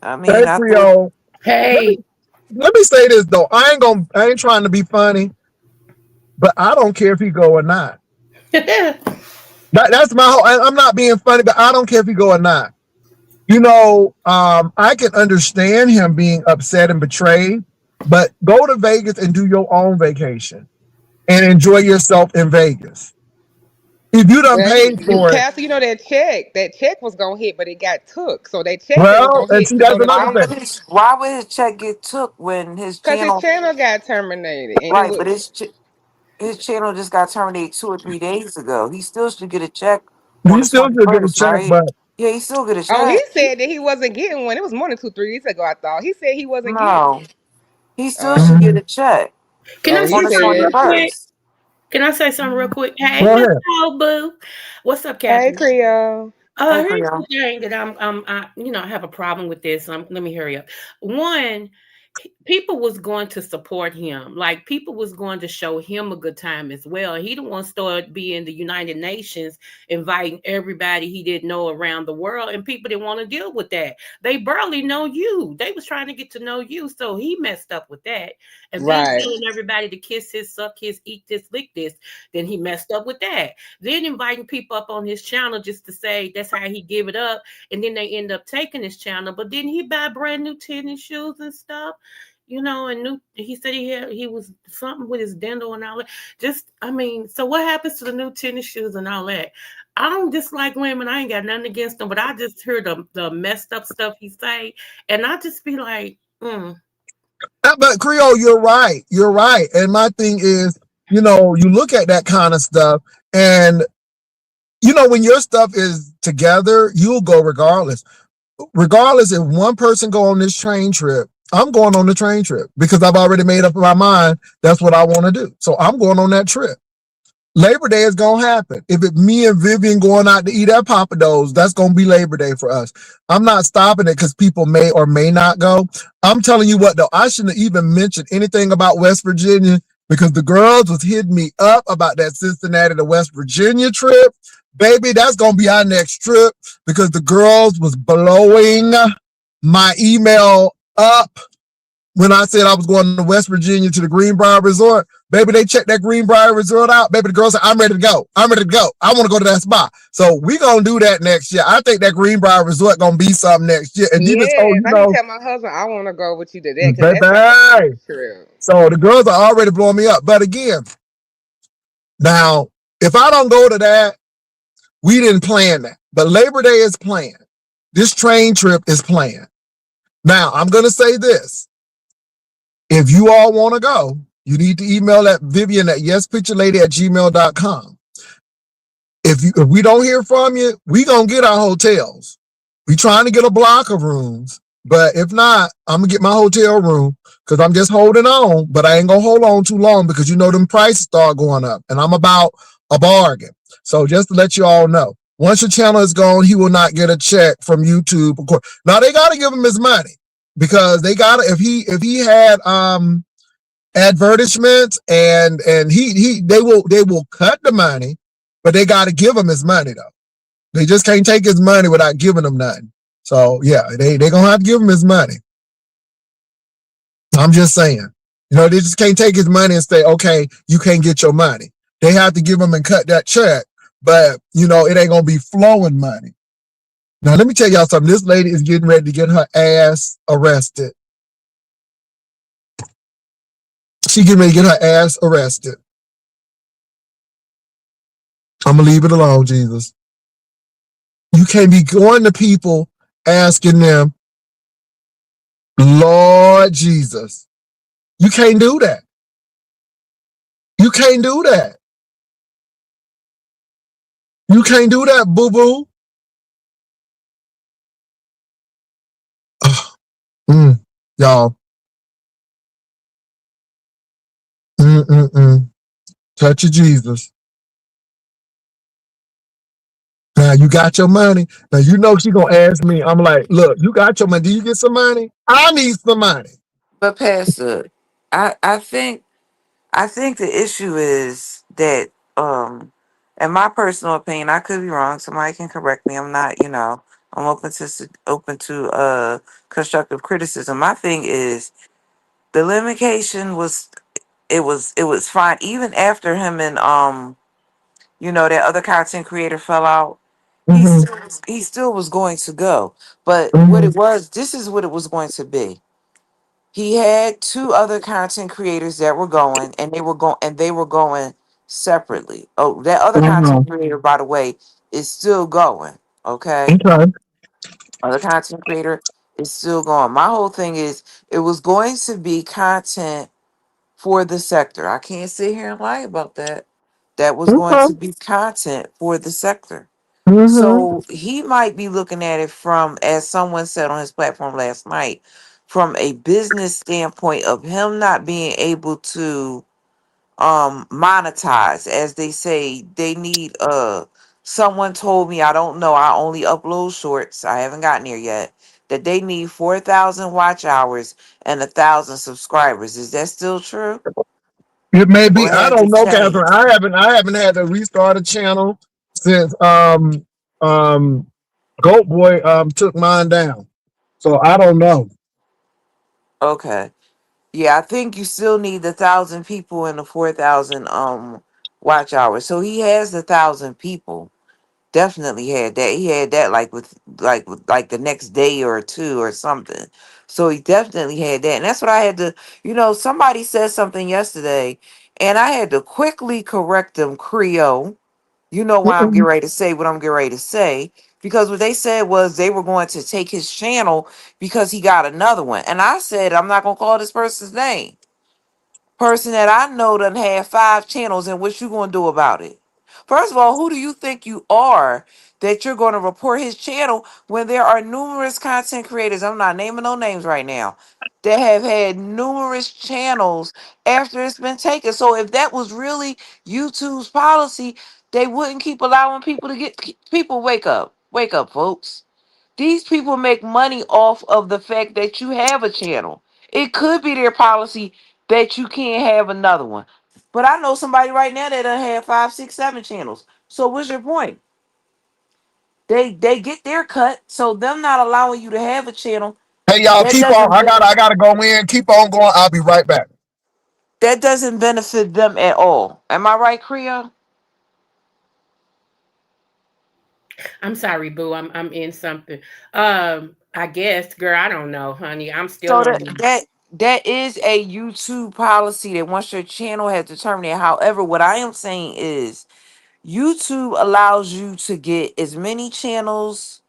I Hey, mean, I thought, Creole. Let me Hey. let me say this though. I ain't trying to be funny, but I don't care if he go or not. That's my whole. I'm not being funny, but I don't care if he go or not. I can understand him being upset and betrayed, but go to Vegas and do your own vacation and enjoy yourself in Vegas. If you done Well, paid for it, Pastor, that check was gonna hit, but it got took. So that check that was well, gonna and hit see, to go that's to another why Vegas, thing. would his check get took when his cause his channel, channel got terminated, and it right? was. But his channel just got terminated 2 or 3 days ago. He still should get a check on You the still should get a 21st, check, right? but Yeah, he still get a Oh, he check. said that he wasn't getting one. It was more than 2, 3 weeks ago. I thought he said he wasn't getting No, one. he still should Oh, get mhm. a check Can I oh, say he on the something said. real quick? 21st. Can I say something real quick? Hey, Go Miss ahead. Cole Boo. What's up, Hey, Catherine? Creole. Hey, Here's the Creole. thing that I have a problem with this. Let me hurry up. One, people was going to support him. Like people was going to show him a good time as well. He didn't want to start being the United Nations, inviting everybody he didn't know around the world, and people didn't want to deal with that. They barely know you. They was trying to get to know you, so he messed up with that. And then Right. telling everybody to kiss his, suck his, eat this, lick this. Then he messed up with that. Then inviting people up on his channel just to say that's how he give it up, and then they end up taking his channel. But then he buy brand new tennis shoes and stuff, and new. He said he was something with his dental and all that. Just I mean, so what happens to the new tennis shoes and all that? I don't dislike women. I ain't got nothing against them, but I just hear the messed up stuff he say, and I just be like, But Creole, you're right. You're right. And my thing is, you look at that kind of stuff, and when your stuff is together, you'll go regardless. Regardless, if one person go on this train trip, I'm going on the train trip because I've already made up my mind. That's what I want to do. So I'm going on that trip. Labor Day is gonna happen. If it's me and Vivian going out to eat at Papa Do's, that's gonna be Labor Day for us. I'm not stopping it because people may or may not go. I'm telling you what though, I shouldn't have even mentioned anything about West Virginia because the girls was hitting me up about that Cincinnati to West Virginia trip. Baby, that's gonna be our next trip because the girls was blowing my email up when I said I was going to West Virginia to the Greenbrier Resort. Baby, they checked that Greenbrier Resort out. Baby, the girl said, I'm ready to go. I'm ready to go. I want to go to that spot. So we going to do that next year. I think that Greenbrier Resort going to be something next year. And even so, Yes, I need to tell my husband I want to go with you to that because that sounds like a baby. nice trip. So the girls are already blowing me up. But again, now, if I don't go to that, we didn't plan that. But Labor Day is planned. This train trip is planned. Now, I'm going to say this. If you all want to go, you need to email that Vivian at yespicturelady@gmail.com. If we don't hear from you, we gonna get our hotels. We trying to get a block of rooms, but if not, I'm gonna get my hotel room because I'm just holding on. But I ain't gonna hold on too long because them prices start going up, and I'm about a bargain. So just to let you all know, once your channel is gone, he will not get a check from YouTube. Of course, now they gotta give him his money because they gotta if he had advertisements and they will cut the money, but they got to give him his money though. They just can't take his money without giving him nothing. So yeah, they gonna have to give him his money. I'm just saying, they just can't take his money and say, okay, you can't get your money. They have to give him and cut that check, but it ain't gonna be flowing money. Now let me tell y'all something. This lady is getting ready to get her ass arrested. She getting ready to get her ass arrested. I'm gonna leave it alone, Jesus. You can't be going to people asking them, Lord Jesus. You can't do that. You can't do that. You can't do that, boo boo. Mm, y'all. Mm-mm-mm. Touch of Jesus. Now you got your money. Now she gonna ask me. I'm like, look, you got your money. Do you get some money? I need some money. But Pastor, I think the issue is that, in my personal opinion, I could be wrong. Somebody can correct me. I'm not, I'm open to constructive criticism. My thing is the limitation was it was fine even after him and that other content creator fell out. Mm-hmm. He still was going to go, but what Mm-hmm. it was, this is what it was going to be. He had two other content creators that were going, and they were going separately. Oh, that other Mm-hmm. content creator, by the way, is still going. Okay, Okay. other content creator is still going. My whole thing is it was going to be content for the sector. I can't sit here and lie about that. That was going Okay. to be content for the sector. Mm-hmm. So he might be looking at it from, as someone said on his platform last night, from a business standpoint of him not being able to monetize. As they say, they need someone told me, I don't know, I only upload shorts, I haven't gotten there yet, that they need 4,000 watch hours and 1,000 subscribers. Is that still true, It may be. or I has don't it know, Catherine. changed? I haven't had to restart a channel since um Goat Boy took mine down. So I don't know. Okay. Yeah, I think you still need the 1,000 people and the 4,000 watch hours. So he has the 1,000 people. Definitely had that. He had that like the next day or two or something. So he definitely had that. And that's what I had to, somebody said something yesterday and I had to quickly correct them, Creole. You know why I'm getting ready to say what I'm getting ready to say. Because what they said was they were going to take his channel because he got another one. And I said, I'm not gonna call this person's name. Person that I know done had 5 channels, and what you gonna do about it? First of all, who do you think you are that you're gonna report his channel when there are numerous content creators? I'm not naming no names right now that have had numerous channels after it's been taken. So if that was really YouTube's policy, they wouldn't keep allowing people to get people. Wake up, folks. These people make money off of the fact that you have a channel. It could be their policy that you can't have another one. But I know somebody right now that done have 5, 6, 7 channels. So what's your point? They get their cut. So them not allowing you to have a channel, Hey y'all, that keep on. doesn't I gotta go in. Keep on going. I'll be right back. benefit them at all. Am I right, Creole? I'm sorry, boo. I'm in something. I guess, girl, I don't know, honey. I'm still So on that mute. that that is a YouTube policy that once your channel has determined it. However, what I am saying is YouTube allows you to get as many channels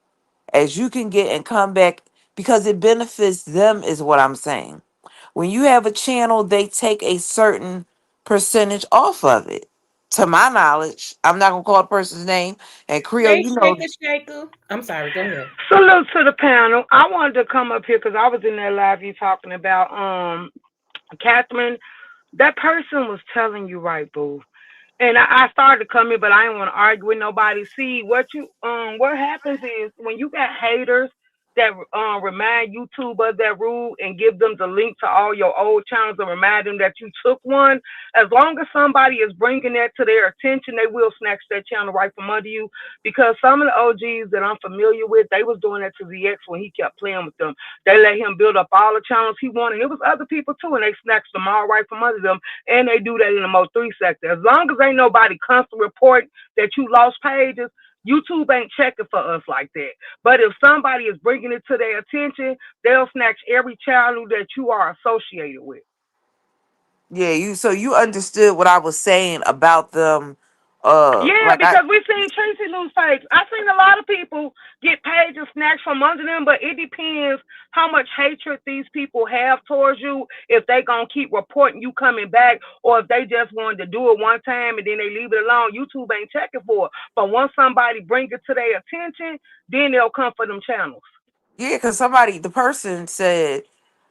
as you can get and come back because it benefits them, is what I'm saying. When you have a channel, they take a certain percentage off of it. To my knowledge, I'm not gonna call the person's name. And Creole, Hey, you know, Shaker, Shaker. I'm sorry. Go ahead. Salute to the panel. I wanted to come up here because I was in that live you talking about Catherine. That person was telling you right, boo. And I started to come in, but I didn't want to argue with nobody. See what happens is when you got haters that remind YouTube of that rule and give them the link to all your old channels and remind them that you took one. As long as somebody is bringing that to their attention, they will snatch that channel right from under you. Because some of the OGs that I'm familiar with, they was doing that to ZX when he kept playing with them. They let him build up all the channels he wanted. It was other people too, and they snatched them all right from under them, and they do that in the Mo3 sector. As long as ain't nobody constant report that you lost pages, YouTube ain't checking for us like that. But if somebody is bringing it to their attention, they'll snatch every channel that you are associated with. yeah, you understood what I was saying about them. Yeah, Like I because we seen Tracy lose pages. I seen a lot of people get pages snatched from under them, but it depends how much hatred these people have towards you. If they gonna keep reporting you coming back, or if they just wanted to do it one time and then they leave it alone. YouTube ain't checking for it. But once somebody bring it to their attention, then they'll come for them channels. Yeah, because the person said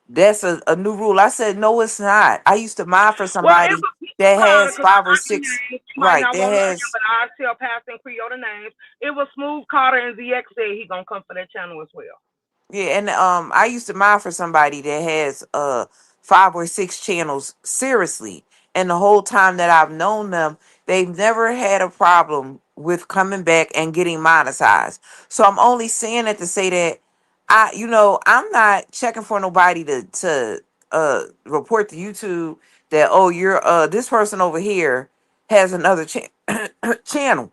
that's a new rule. I said no, it's not. I used to mine for Well, it somebody was that Carter, has because I'm five or not the six. names. You might Right, not that want to know him, has. but I'll tell Pastor and Creole the names. It was Smooth Carter and ZX said he gonna come for that channel as well. Yeah, and I used to mine for somebody that has 5 or 6 channels, seriously. And the whole time that I've known them, they've never had a problem with coming back and getting monetized. So I'm only saying that to say that I'm not checking for nobody to report to YouTube that, oh, you're this person over here has another channel.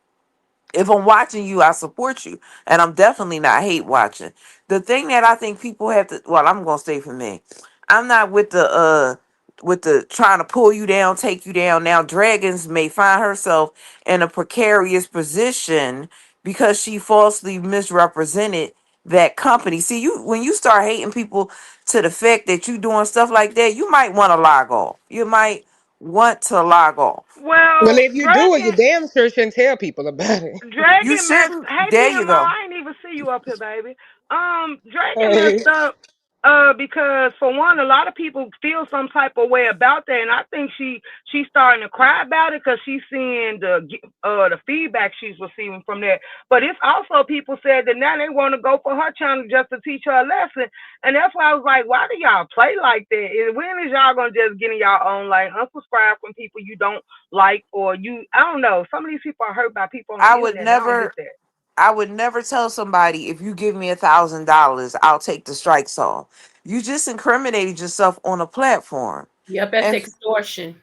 If I'm watching you, I support you. And I'm definitely not hate watching. The thing that I think people have to, well, I'm gonna say for me, I'm not with the trying to pull you down, take you down. Now Dragons may find herself in a precarious position because she falsely misrepresented that company. See, you when you start hating people to the fact that you doing stuff like that, you might want to log off. You might want to log off. Well, Well, if you do it, you damn sure shouldn't tell people about it. You Dragon messed. shouldn't. Hey, There you PMO, go. I ain't even see you up here, baby. Dragon Hey. messed up. Because for one, a lot of people feel some type of way about that, and I think she's starting to cry about it because she's seeing the feedback she's receiving from that. But it's also people said that now they want to go for her channel just to teach her a lesson, and that's why I was like, why do y'all play like that? When is y'all gonna just get in y'all own like unsubscribe from people you don't like or you? I don't know. Some of these people are hurt by people on the I would internet, and I don't get never. that. I would never tell somebody if you give me $1,000, I'll take the strikes off. You just incriminated yourself on a platform. Yep, that's And extortion.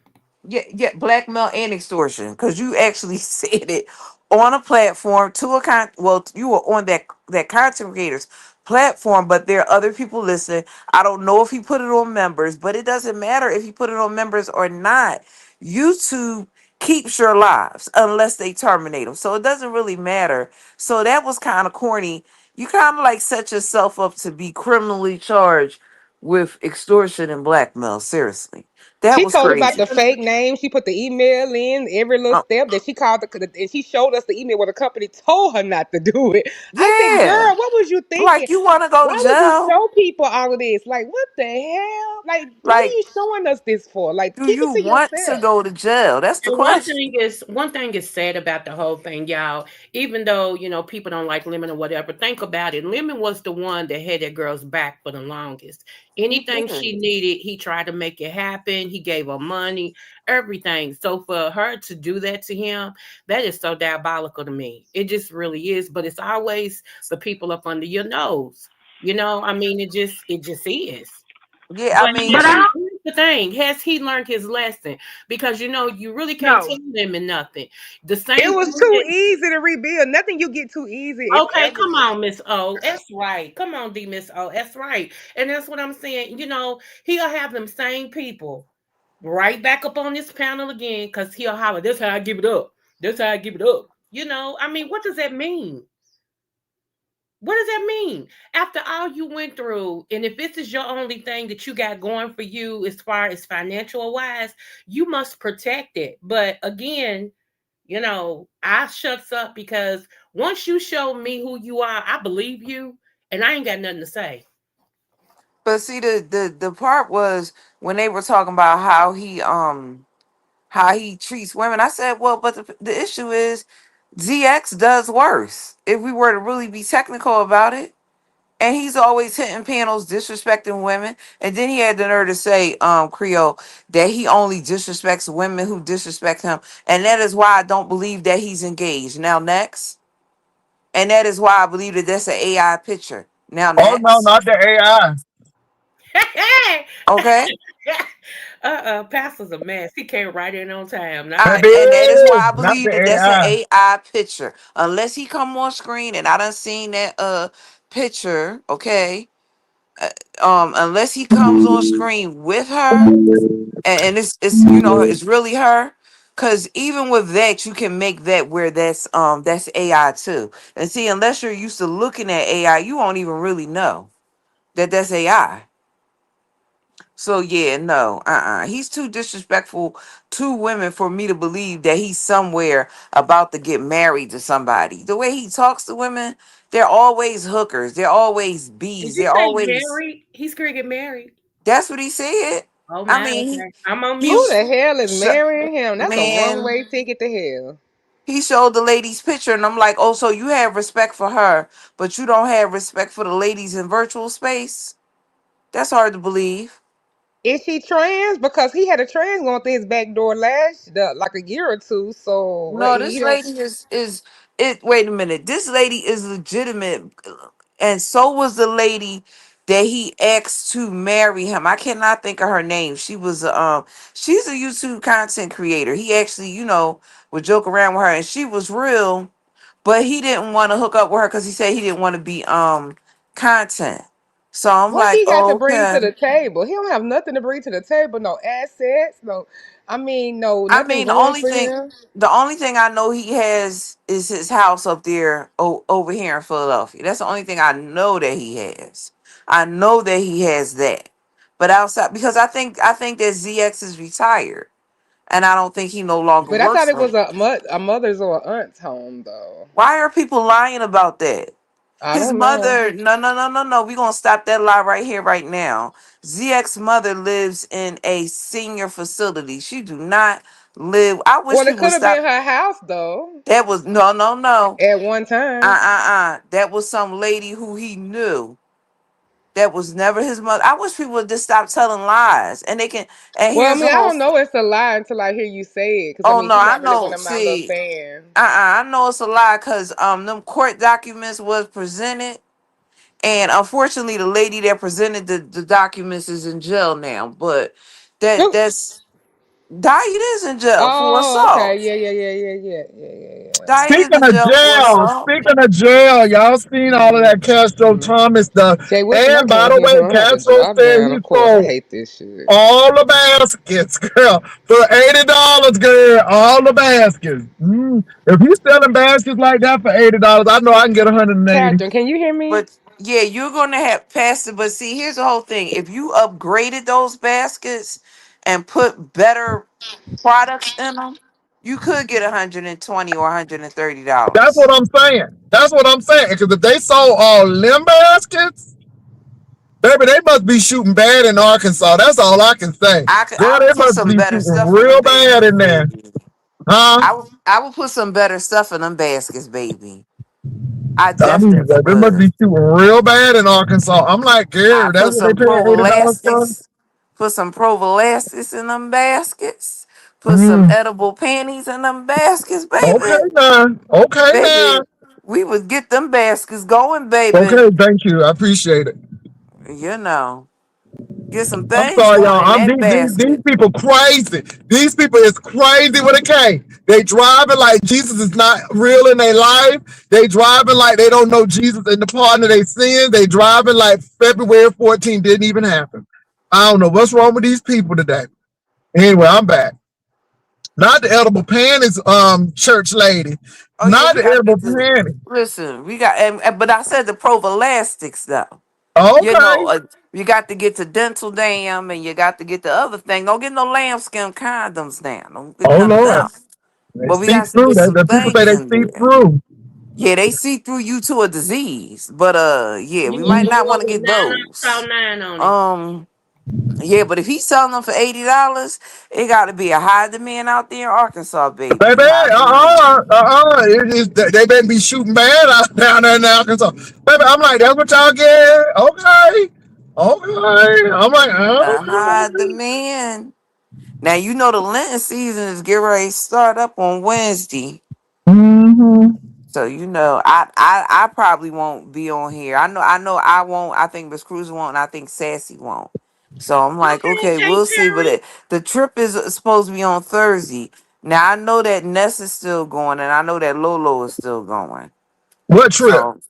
yeah, yeah, blackmail and extortion, because you actually said it on a platform to a well, you were on that content creators platform, but there are other people listening. I don't know if he put it on members, but it doesn't matter if he put it on members or not. YouTube keeps your lives unless they terminate them, so it doesn't really matter. So that was kind of corny. You kind of like set yourself up to be criminally charged with extortion and blackmail. Seriously, that She was told about crazy. the fake name. She put the email in every little Uh, step that she called and she showed us the email where the company told her not to do it. I said, yeah, "Girl, what was you thinking? like you want to go to Why would you jail? show people all of this? Like, what the hell? Like, what are Like, you showing us this for? Like, do keep you it to want to yourself." go to jail? That's the And question. one thing is said about the whole thing, y'all. Even though people don't like Lemon or whatever, think about it. Lemon was the one that had that girl's back for the longest. He Anything she did. needed, he tried to make it happen. He gave her money, everything. So for her to do that to him, that is so diabolical to me. It just really is. But it's always the people up under your nose. I mean, it just is. Yeah, I But mean, But I don't here's the thing: has he learned his lesson? Because you really can't know. tell him in nothing. The It same was thing too that easy to rebuild. Nothing you get too easy is okay, ever. come on, Miss O. That's right. Come on, D Miss O. That's right. And that's what I'm saying. He'll have them same people right back up on this panel again because he'll holler, "This how I give it up. This how I give it up." I mean, what does that mean? What does that mean? After all you went through, and if this is your only thing that you got going for you as far as financial wise, you must protect it. But again, I shuts up because once you show me who you are, I believe you, and I ain't got nothing to say. but see, the part was when they were talking about how he treats women. I said, well, but the issue is ZX does worse. If we were to really be technical about it. And he's always hitting panels disrespecting women. And then he had the nerve to say, Creole, that he only disrespects women who disrespect him. And that is why I don't believe that he's engaged. Now next. And that is why I believe that that's an AI picture. Now Oh no, next. not the AI. Okay. Pastor's a mess. He came right in on time. Not I, like Baby, and that is why I not believe the that that's an AI. AI picture. Unless he come on screen and I done seen that picture, okay. Unless he comes on screen with her, and it's it's really her, because even with that you can make that where that's AI too. And see, unless you're used to looking at AI, you won't even really know that that's AI. So yeah, no, he's too disrespectful to women for me to believe that he's somewhere about to get married to somebody. The way he talks to women, they're always hookers, they're always did bees, you they're say always. married? He's gonna get married. That's what he said. Oh I my, mean, okay. I'm on he Who mute. the hell is sh- marrying him? That's a one man, way ticket to hell. he showed the lady's picture, and I'm like, oh, so you have respect for her, but you don't have respect for the ladies in virtual space? That's hard to believe. Is she trans? Because he had a trans going through his back door like a year or two. So No, he this don't. lady is it. Wait a minute, this lady is legitimate, and so was the lady that he asked to marry him. I cannot think of her name. She's a YouTube content creator. He actually, would joke around with her, and she was real, but he didn't want to hook up with her because he said he didn't want to be content. So I'm What like, he got to oh, bring okay. to the table? He don't have nothing to bring to the table. No assets. No. I mean, no, I nothing mean, going for him. the only thing I know he has is his house up there over here in Philadelphia. That's the only thing I know that he has. I know that he has that. But outside, because I think that ZX is retired, and I don't think he no longer But I thought works it for. was a mother's or aunt's home though. Why are people lying about that? I His don't know. mother, no, no, no, no, no. We're gonna stop that lie right here, right now. ZX mother lives in a senior facility. She do not live. I wish Well, it people would could have stop. been her house though That was no, no, no. at one time. That was some lady who he knew. That was never his mother. I wish people would just stop telling lies. And they can. And Well, I here's mean, the I whole. don't know it's a lie until I hear you say it. Because I Oh mean, no, he's I not really one know. of my little See, fans. I know it's a lie because them court documents was presented. And unfortunately, the lady that presented the documents is in jail now. But that's Diet is in jail for Oh, okay. assault. Yeah, yeah, yeah, yeah, yeah, yeah, yeah, Diet is Speaking in of jail for jail, assault. speaking of jail, y'all seen all of that Castro yeah. Thomas stuff. Jay Wilson, I And by can't the hear way, him. I'm gonna have to Castro drop said down. he Of course, I sold hate this shit. all the baskets, girl, for $80, girl. All the baskets. If he's selling baskets like that for $80, I know I can get 180. Catherine, can you hear me? But yeah, you're gonna have passed it. But see, here's the whole thing. If you upgraded those baskets and put better products in them, you could get 120 or That's $130. what I'm saying. That's what I'm saying. Because if they sold all limb baskets, baby, they must be shooting bad in Arkansas. That's all I can say. Girl, I they would put must some be better shooting stuff in them real bad baskets, in there. baby. Huh? I would put some better stuff in them baskets, baby. I I mean, definitely they must would. be shooting real bad in Arkansas. I'm like, I girl, that's put what they some paying $80 for? prophylactics in them baskets. Put some Mm. edible panties in them baskets, baby. Okay now. Okay now. Baby, we would get them baskets going, baby. Okay, thank you. I appreciate it. You know, get some I'm things sorry, going y'all. in I'm that these basket. people crazy. These people is crazy with a K. They driving like Jesus is not real in their life. They driving like they don't know Jesus in the pardon of their sins. They driving like February 14th didn't even happen. I don't know what's wrong with these people today. Anyway, I'm back. Not the edible panties, church lady. Oh yeah, Not we the gotta edible get the. panties. Listen, we got, but I said the prophylactics though. You Okay. know, you got to get the dental dam, and you got to get the other thing. Don't get no lambskin condoms now. Don't get Oh none of Lord. them. They But we see got to through. get some The people say things they in see there. through. Yeah, they see through you to a disease. But yeah, You we need might the not one want to with get nine those. 9 on it. Um, yeah, but if he's selling them for $80, it got to be a high demand out there in Arkansas, baby. Baby, High demand. They better be shooting bad out down there in Arkansas. Baby, I'm like, that's what y'all get? Okay. Okay. I'm like, A high okay. demand. Now you know the Lenten season is getting ready to start up on Wednesday. Mm-hmm. So you know, I probably won't be on here. I know I won't. I think Miss Cruz won't. And I think Sassy won't. So I'm like, Okay, okay, J. we'll see. But Terry. the trip is supposed to be on Thursday. Now I know that Ness is still going, and I know that Lolo is still going. What trip? So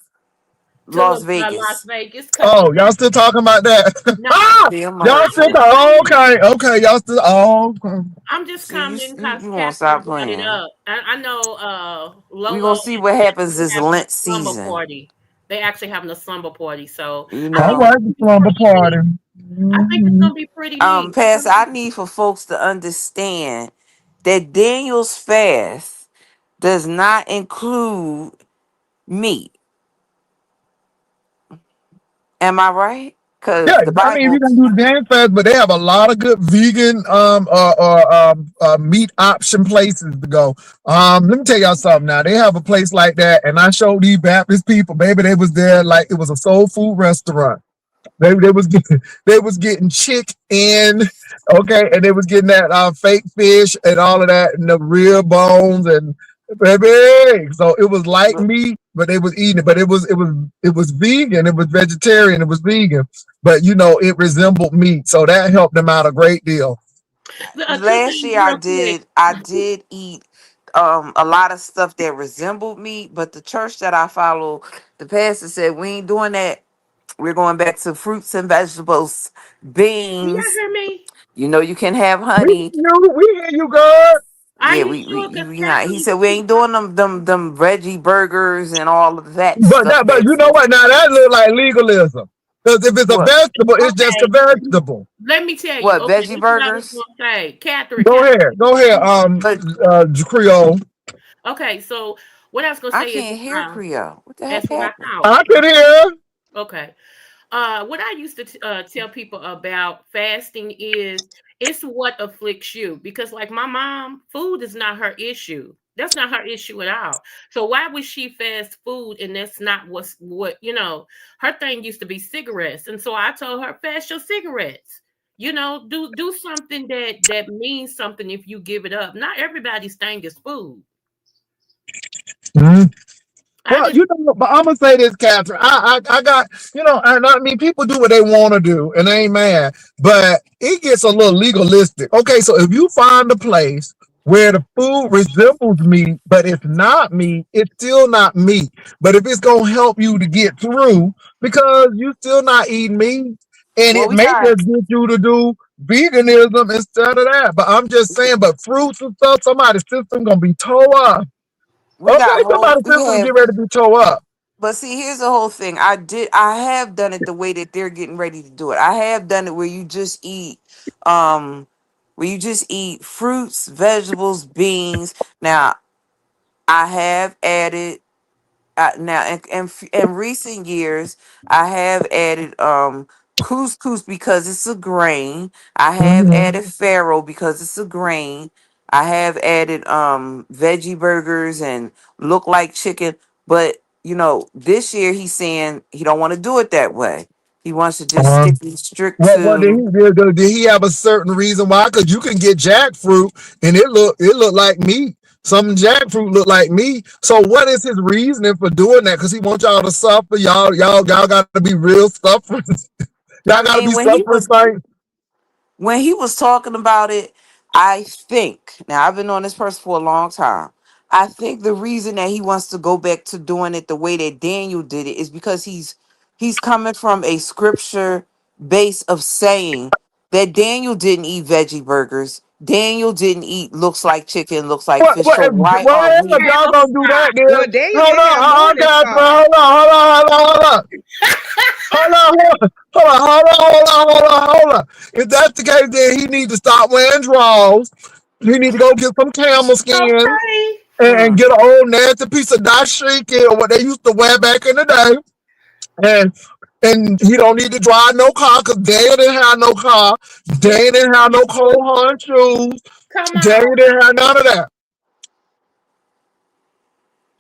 To Las Las Vegas, Vegas because Oh, y'all still talking about that? no, Ah! see, I'm Y'all like, I'm still just talking? coming. Okay. Okay. Y'all still, oh, okay. I'm just see you coming you, because you won't Catherine stop brought it playing. up. I know We Lolo gonna see and what happens Ness this having a Lent slumber season. party. They actually having a slumber party, so You I All think know. it's right, the gonna be slumber pretty party. lit. I think it's Mm-hmm. gonna be pretty lit. Pastor, I need for folks to understand that Daniel's fast does not include meat. Am I right? Yeah, Because the I mean, if Bible, you're gonna do the dance fest, but they have a lot of good vegan meat option places to go. Let me tell y'all something now. They have a place like that, and I showed these Baptist people, baby, they was there like it was a soul food restaurant. They was getting chicken, okay, and they was getting that fake fish and all of that, and the real bones and baby. So it was like meat, but they was eating it. But it was vegan. It was vegetarian. It was vegan, but it resembled meat. So that helped them out a great deal. Two last things year real quick. I did eat a lot of stuff that resembled meat, but the church that I follow, the pastor said we ain't doing that. We're going back to fruits and vegetables, Can y'all beans. hear me? You know you can have We honey. we hear you, God. Are Yeah, you sure? Because we not. He Catherine said we ain't doing them veggie burgers and all of that But stuff. that, but you That's know what? Now that look like legalism. Because if it's a what vegetable, it's just a okay, vegetable. let me tell you. what Okay, veggie that's what I was burgers. going to say. Catherine, Go Catherine. ahead, go ahead. But Creole. Okay, so what I was going to I say is, can't hear Creole. What the heck that's what I happened? thought. I can hear. Okay. What I used to tell people about fasting is it's what afflicts you because, like my mom, food is not her issue. That's not her issue at all. So why would she fast food and that's not what her thing used to be cigarettes. And so I told her fast your cigarettes. Do something that means something if you give it up. Not everybody's thing is food. Mhm. I Well, just but I'm gonna say this, Catherine. I got, and I mean, people do what they want to do, and they ain't mad, but it gets a little legalistic. Okay, so if you find a place where the food resembles meat, but it's not meat, it's still not meat. But if it's gonna help you to get through, because you still not eating meat, and Well, it we may got just get you to do veganism instead of that. But I'm just saying, but fruits and stuff, somebody's system gonna be tore up. we Okay, got whole somebody's we system have. get ready to be tore up. But see, here's the whole thing. I have done it the way that they're getting ready to do it. I have done it um where you just eat fruits, vegetables, beans. Now I have added now in recent years I have added couscous because it's a grain. I have Mhm. added farro because it's a grain. I have added veggie burgers and look like chicken, but this year he's saying he don't want to do it that way. He wants to just Um, stick strict what to. did he have a certain reason why? Because you can get jackfruit and it look like meat. Some jackfruit look like meat. So what is his reasoning for doing that? Because he wants y'all to suffer. Y'all got to be real sufferers. I Y'all got to mean, be suffering saints. when he was talking about it, I think now I've been on this person for a long time. I think the reason that he wants to go back to doing it the way that Daniel did it is because he's coming from a scripture base of saying that Daniel didn't eat veggie burgers. Daniel didn't eat looks like chicken, looks like What? fish. What? So why are If we? y'all gonna do that, then Well, Daniel hold didn't on, have more than Catherine, five. hold on, hold on. If that's the case, then he need to stop wearing drawers. He need to go get some camel skin okay. and Mm. get an old nasty piece of dashiki or what they used to wear back in the day. And he don't need to drive no car because Daniel didn't have no car. Yes, Daniel didn't have no cold hard shoes. come Daniel on. didn't have none of that.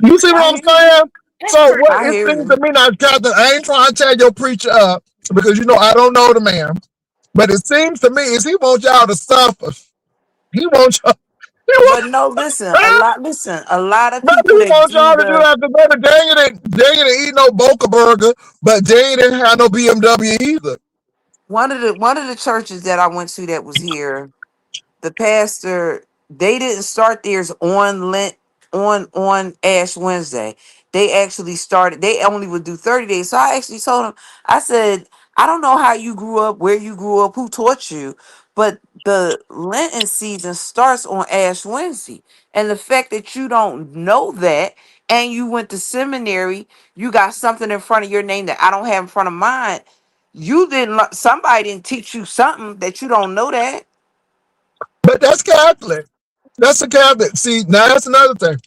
You see I what I'm hear you. saying? That's So true. what I it hear seems to you. me now, Captain, I ain't trying to tear your preacher up because I don't know the man. But it seems to me is he wants y'all to suffer. He wants y'all. He But want, no, listen, a lot of maybe people he that wants do y'all to do the that because baby Daniel didn't eat no Boca burger, but Daniel didn't have no BMW either. one of the churches that I went to that was here, the pastor, they didn't start theirs on Lent, on Ash Wednesday. They actually started, they only would do 30 days. So I actually told him, I said, I don't know how you grew up, where you grew up, who taught you, but the Lenten season starts on Ash Wednesday. And the fact that you don't know that and you went to seminary, you got something in front of your name that I don't have in front of mine. You didn't somebody didn't teach you something that you don't know that. But that's Catholic. That's a Catholic. See, now that's another thing.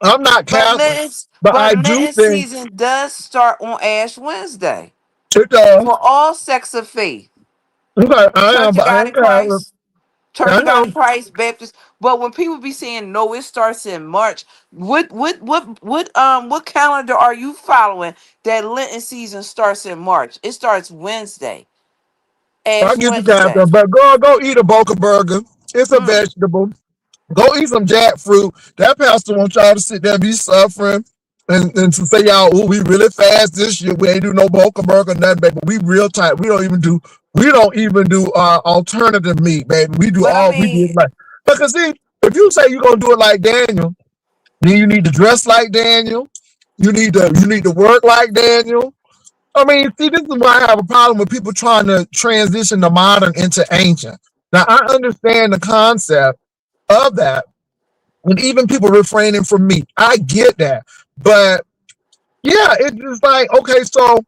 I'm not But Catholic, but I do Lenten think season does start on Ash Wednesday it does. for all sects of faith. Okay, I am, Church of but I God ain't in Catholic. Christ, Church I of God know. in Christ, Baptist. But when people be saying no, it starts in March. What calendar are you following that Lenten season starts in March? It starts Wednesday, I Ash get you, Wednesday. Catherine, but go eat a Boca burger. It's a Mm. vegetable. Go eat some jackfruit. That pastor wants y'all to sit there and be suffering. And to say y'all, oh, we really fast this year. We ain't do no Boca burger, nothing, baby. We real tight. We don't even do alternative meat, baby. We do But I all we do mean, like because see, if you say you're gonna do it like Daniel, then you need to dress like Daniel. You need to work like Daniel. I mean, see, this is why I have a problem with people trying to transition the modern into ancient. Now I understand the concept of that, and even people refraining from meat. I get that, but yeah, it's just like okay, so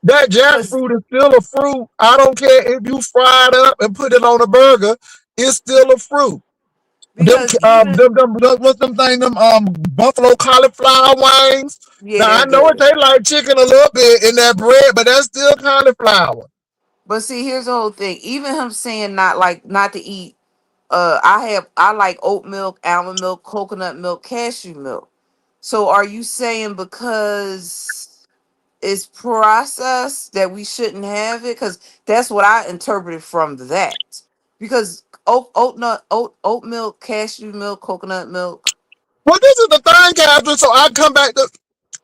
that Cause jackfruit is still a fruit. I don't care if you fry it up and put it on a burger. It's still a fruit. because even What's them thing? Them buffalo cauliflower wings. yeah, Now they're I know it good. tastes like chicken a little bit in that bread, but that's still cauliflower. But see, here's the whole thing. Even him saying not to eat. I like oat milk, almond milk, coconut milk, cashew milk. So are you saying because it's processed that we shouldn't have it? Because that's what I interpreted from that. Because oat milk, cashew milk, coconut milk. Well, this is the thing, Catherine. So I come back to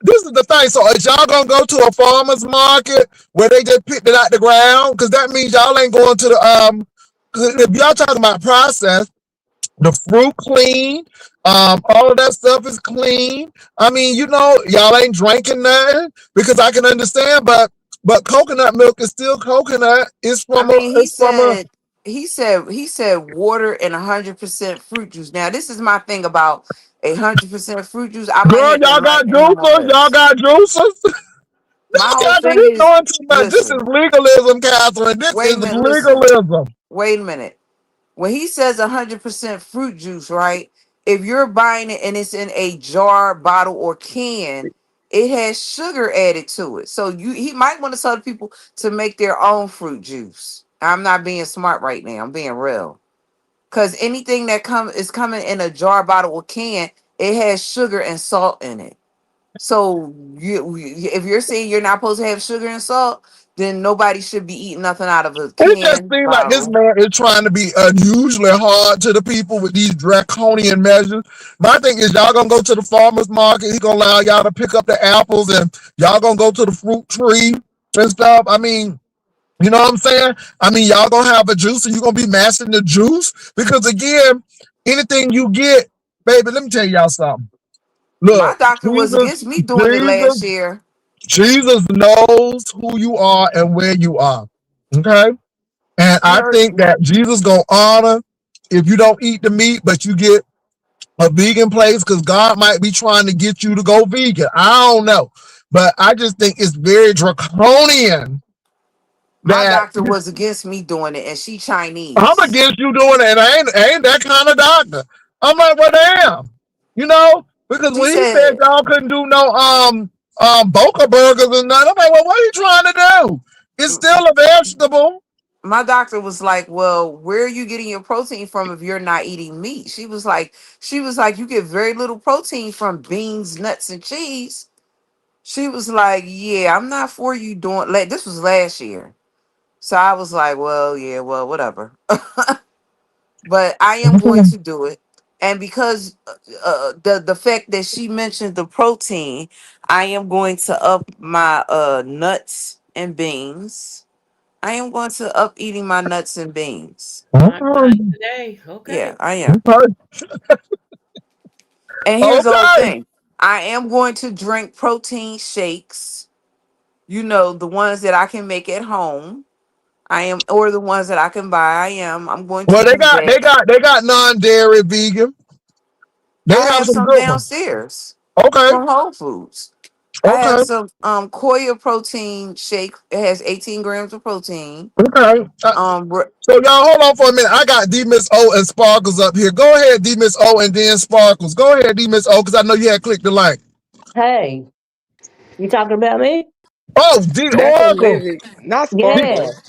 this is the thing. So is y'all gonna go to a farmer's market where they just picked it out the ground? Because that means y'all ain't going to the 'cause if y'all talking about process, the fruit clean, all of that stuff is clean. I mean, y'all ain't drinking nothing because I can understand, but coconut milk is still coconut. I mean, It's from a he said water and 100% fruit juice. Now, this is my thing about 100% fruit juice. I might girl. have to Y'all got write that on my juicers. Y'all list. got juicers. My whole Catherine, thing you is, doing too much. This is listen, legalism, Catherine. This wait is a minute, listen, legalism. wait a minute. When he says 100% fruit juice, right? If you're buying it and it's in a jar, bottle, or can, it has sugar added to it. So he might want to tell people to make their own fruit juice. I'm not being smart right now. I'm being real. Because anything that is coming in a jar, bottle, or can, it has sugar and salt in it. So if you're saying you're not supposed to have sugar and salt, then nobody should be eating nothing out of a It just can seems like this bottle. man is trying to be unusually hard to the people with these draconian measures. My thing is, y'all gonna go to the farmer's market. He gonna allow y'all to pick up the apples, and y'all gonna go to the fruit tree and stuff. I mean, you know what I'm saying? I mean, y'all gonna have a juice, and you gonna be mashing the juice because again, anything you get, baby. Let me tell y'all something. My Look, doctor was against me doing it last Jesus, year. Jesus knows who you are and where you are. Okay. And He I heard think that Jesus gonna honor if you don't eat the meat, but you get a vegan place because God might be trying to get you to go vegan. I don't know, but I just think it's very draconian my that doctor was against me doing it, and she I'm Chinese. against you doing it, and I ain't that kind of doctor. I'm like, well, damn, you know, because She when he said said, y'all couldn't do no boca burgers and nothing, I'm like, well, what are you trying to do? It's still a vegetable. my doctor was like, "Well, where are you getting your protein from if you're not eating meat?" She was like, "You get very little protein from beans, nuts, and cheese." She was like, "Yeah, I'm not for you doing." Like this was last year, so I was like, "Well, yeah, well, whatever." But I am going to do it. And because the fact that she mentioned the protein, I am going to up my nuts and beans. I am going to up eating my nuts and beans. I tried Okay, today. Okay. Yeah, I am. okay, And here's the whole okay. thing. I am going to drink protein shakes, the ones that I can make at home. I am or the ones that I can buy. I'm going to Well, they do got they that. got they got non-dairy vegan. They I have have some some good ones. downstairs Okay, from Whole Foods. I have okay, some Koya protein shake. It has 18 grams of protein. okay. Um, br- So y'all hold on for a minute. I got D Miss O and Sparkles up here. Go ahead, D Miss O, and then Sparkles. Go ahead, D Miss O, because I know you had clicked the link. Hey, you talking about me? Oh, D That's a Oracle. living, not D, Yeah. sparkles.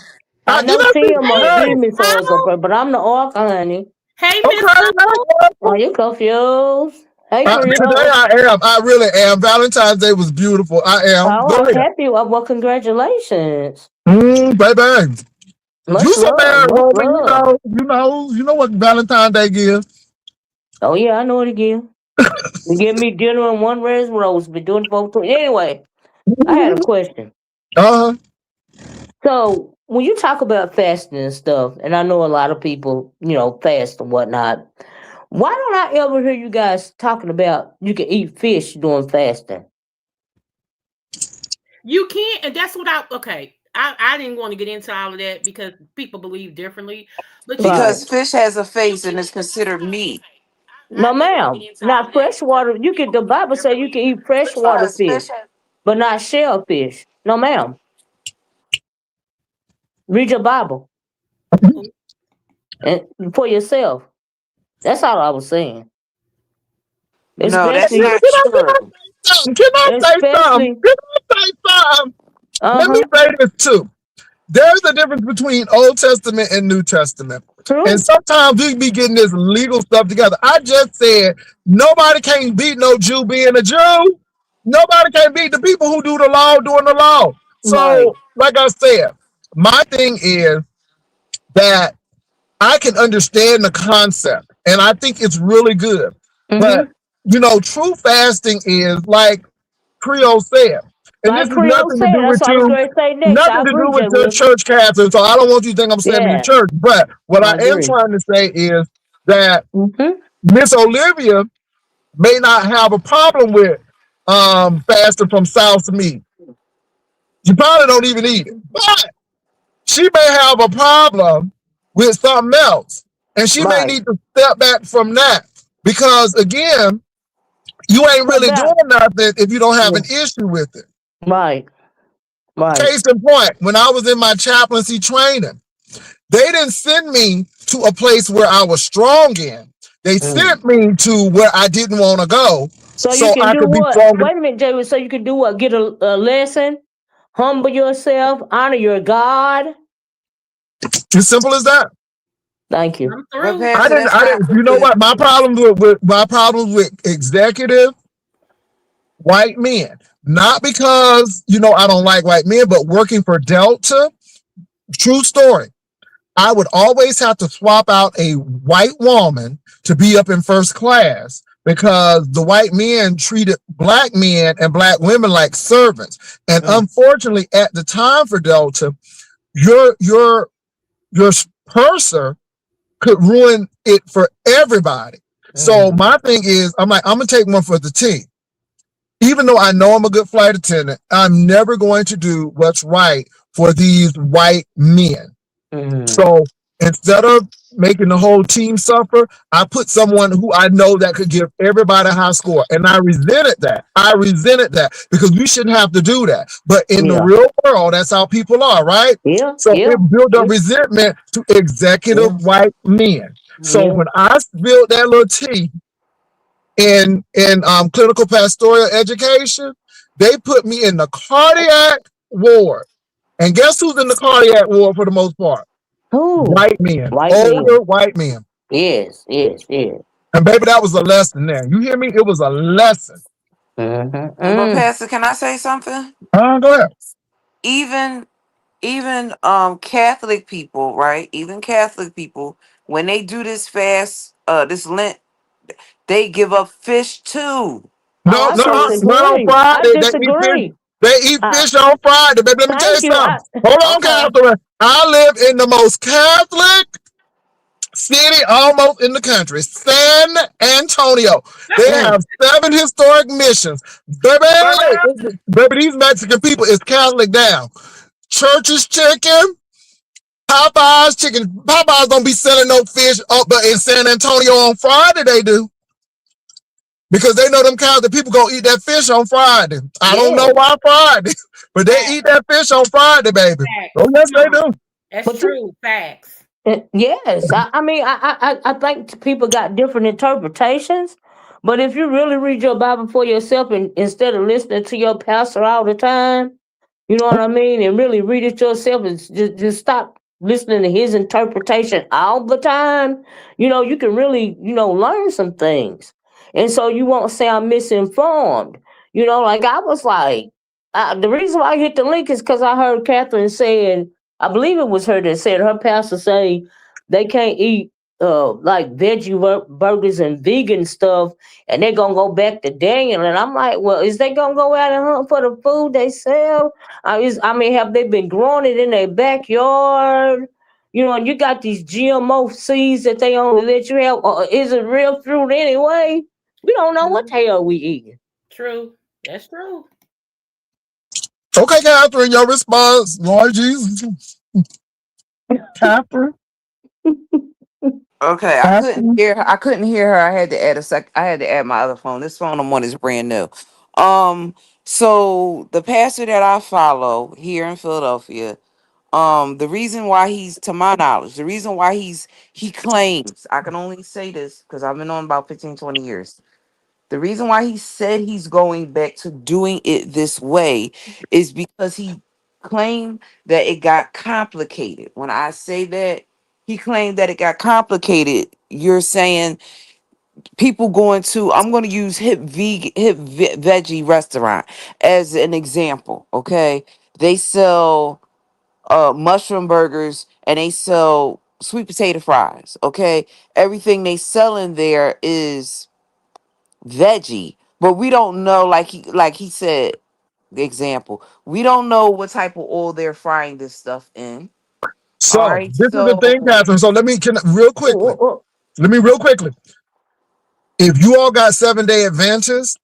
I you know know, Tim must Hey, be hey, me Miss so Sparkle. but I'm the orca, honey. Hey, Miss okay, Sparkle. Oh, nice. you confused? Hey, Today Creole. I am. I really am. Valentine's Day was beautiful. I am. Oh, Go I'm ahead. happy. Well, congratulations. Baby. You Much some love. married Much woman, love. you know what Valentine's Day is. Oh, yeah, I know it again. You give me dinner and one red rose. Been doing it for two. Anyway, I had a question. Uh-huh. So, when you talk about fasting and stuff, and I know a lot of people, fast and whatnot, why don't I ever hear you guys talking about you can eat fish during fasting? You can't, and that's what I okay. I didn't want to get into all of that because people believe differently. But you Right. Because fish has a face and is considered meat. No, ma'am. Not freshwater. You can. The Bible says you can eat freshwater Because fish, fish has but not shellfish. No, ma'am. Read your Bible and for yourself. That's all I was saying. no, that's Especially, not true. Can I say something? especially. Can I say something? Uh Let me huh. say this too. There's a difference between Old Testament and New Testament. And True. sometimes we be getting this legal stuff together. I just said nobody can't beat no Jew being a Jew. Nobody can beat the people who do the law doing the law. Right. So, like I said, my thing is that I can understand the concept and I think it's really good. But, Mm-hmm. true fasting is like Creole said, and this Like is Creole nothing to said. do That's with what I was you, going to say next. nothing I to do agree, with Jay your Will. church captain. So I don't want you to think I'm saying in the Yeah, church. But what I I am agree. trying to say is that Mm-hmm. Miss Olivia may not have a problem with fasting from South meat. You probably don't even eat it. But she may have a problem with something else. And she may Right. need to step back from that. Because again, you ain't Step really back. doing nothing if you don't have Yeah. an issue with it. Right. Right. Case in point, when I was in my chaplaincy training, they didn't send me to a place where I was strong in. They Mm. sent me to where I didn't want to go So you so can I do could be what? stronger. Wait a minute, Jay Will. So you can do what? Get a lesson, humble yourself, honor your God. As simple as that. Thank you. I'm But through. I Pastor, didn't, that's I not didn't, you know good. what? My problems with executive white men, not because, I don't like white men, but working for Delta, true story. I would always have to swap out a white woman to be up in first class because the white men treated black men and black women like servants. And Mm. unfortunately, at the time for Delta, your purser could ruin it for everybody. So Mm. my thing is, I'm like, I'm gonna take one for the team. Even though I know I'm a good flight attendant, I'm never going to do what's right for these white men. Mm. So instead of making the whole team suffer, I put someone who I know that could give everybody a high score. And I resented that. I resented that because we shouldn't have to do that. But in the Yeah. real world, that's how people are, right? Yeah. So Yeah. it built up Yeah. resentment to executive Yeah. white men. So Yeah. when I built that little T in clinical pastoral education, they put me in the cardiac ward. And guess who's in the cardiac ward for the most part? Who? White men, White older men. white men. Yes. Yes. Yes. And baby, that was a lesson there. You hear me? It was a lesson. Mm-hmm. But Mm. Pastor, can I say something? Go ahead. Even even Catholic people, right? Even Catholic people, when they do this fast, this Lent, they give up fish too. Oh, No, I no, So it's not on disagree. I Friday. They eat fish. disagree. They eat Uh, fish on Friday, baby. Let me tell you thank you. something. Hold on, okay. Catherine. I live in the most Catholic city almost in the country, San Antonio. They Mm. have 7 historic missions. Baby, these Mexican people is Catholic down. Church's chicken, Popeye's chicken. Popeyes don't be selling no fish up, but in San Antonio on Friday they do. Because they know them cows that people gonna eat that fish on Friday. I don't know Yes. why Friday, but they Facts. eat that fish on Friday, baby. Facts. Oh yes, Come they on. do. That's But you true. Facts. Yes, I mean, I think people got different interpretations. But if you really read your Bible for yourself and instead of listening to your pastor all the time, you know what I mean, and really read it yourself and just stop listening to his interpretation all the time, you can really, learn some things. And so you won't say I'm misinformed. Like I was like, the reason why I hit the link is because I heard Catherine saying, I believe it was her that said her pastor say they can't eat like veggie burgers and vegan stuff, and they're gonna go back to Daniel. And I'm like, well, is they gonna go out and hunt for the food they sell? I mean, have they been growing it in their backyard? And you got these GMO seeds that they only let you have. Or is it real fruit anyway? We don't know what the hell we eating. True. That's true. Okay, Catherine, your response, Lord Jesus. Catherine, Okay, I couldn't Catherine. hear her. I couldn't hear her. I had to add a sec. I had to add my other phone. This phone I'm on is brand new. Um, so the pastor that I follow here in Philadelphia, the reason why he's, to my knowledge, the reason why he claims, I can only say this because I've been on about 15, 20 years. The reason why he said he's going back to doing it this way is because he claimed that it got complicated. When I say that, he claimed that it got complicated. You're saying people going to, I'm going to use veggie restaurant as an example, okay? They sell mushroom burgers and they sell sweet potato fries, okay? Everything they sell in there is veggie, but we don't know, like he said, the example, we don't know what type of oil they're frying this stuff in. All So right, this is the thing, so Catherine. So let me real quickly. Let me real quickly. If you all got 7 day adventures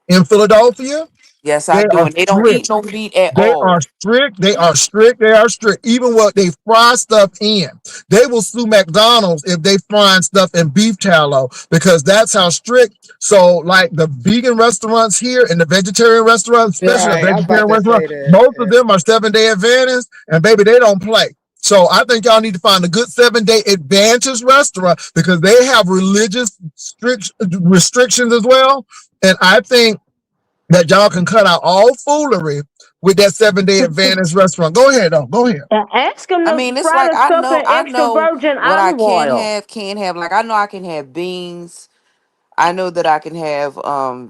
in Philadelphia, yes, I they do, are and they don't strict. eat no meat at They all. are strict. They are strict. They are strict. Even what they fry stuff in, they will sue McDonald's if they frying stuff in beef tallow because that's how strict. So, like the vegan restaurants here and the vegetarian restaurants, especially the Right, I was about vegetarian to restaurant, say that. most of them are 7 day advantage, and baby, they don't play. So I think y'all need to find a good 7 day advantage restaurant because they have religious restrictions as well. And I think that y'all can cut out all foolery with that 7 day advantage restaurant. Go ahead, though. Go ahead. Ask him I to mean, it's fry like the stuff in I extra know virgin what I olive oil. can't have. Like I know I can have beans. I know that I can have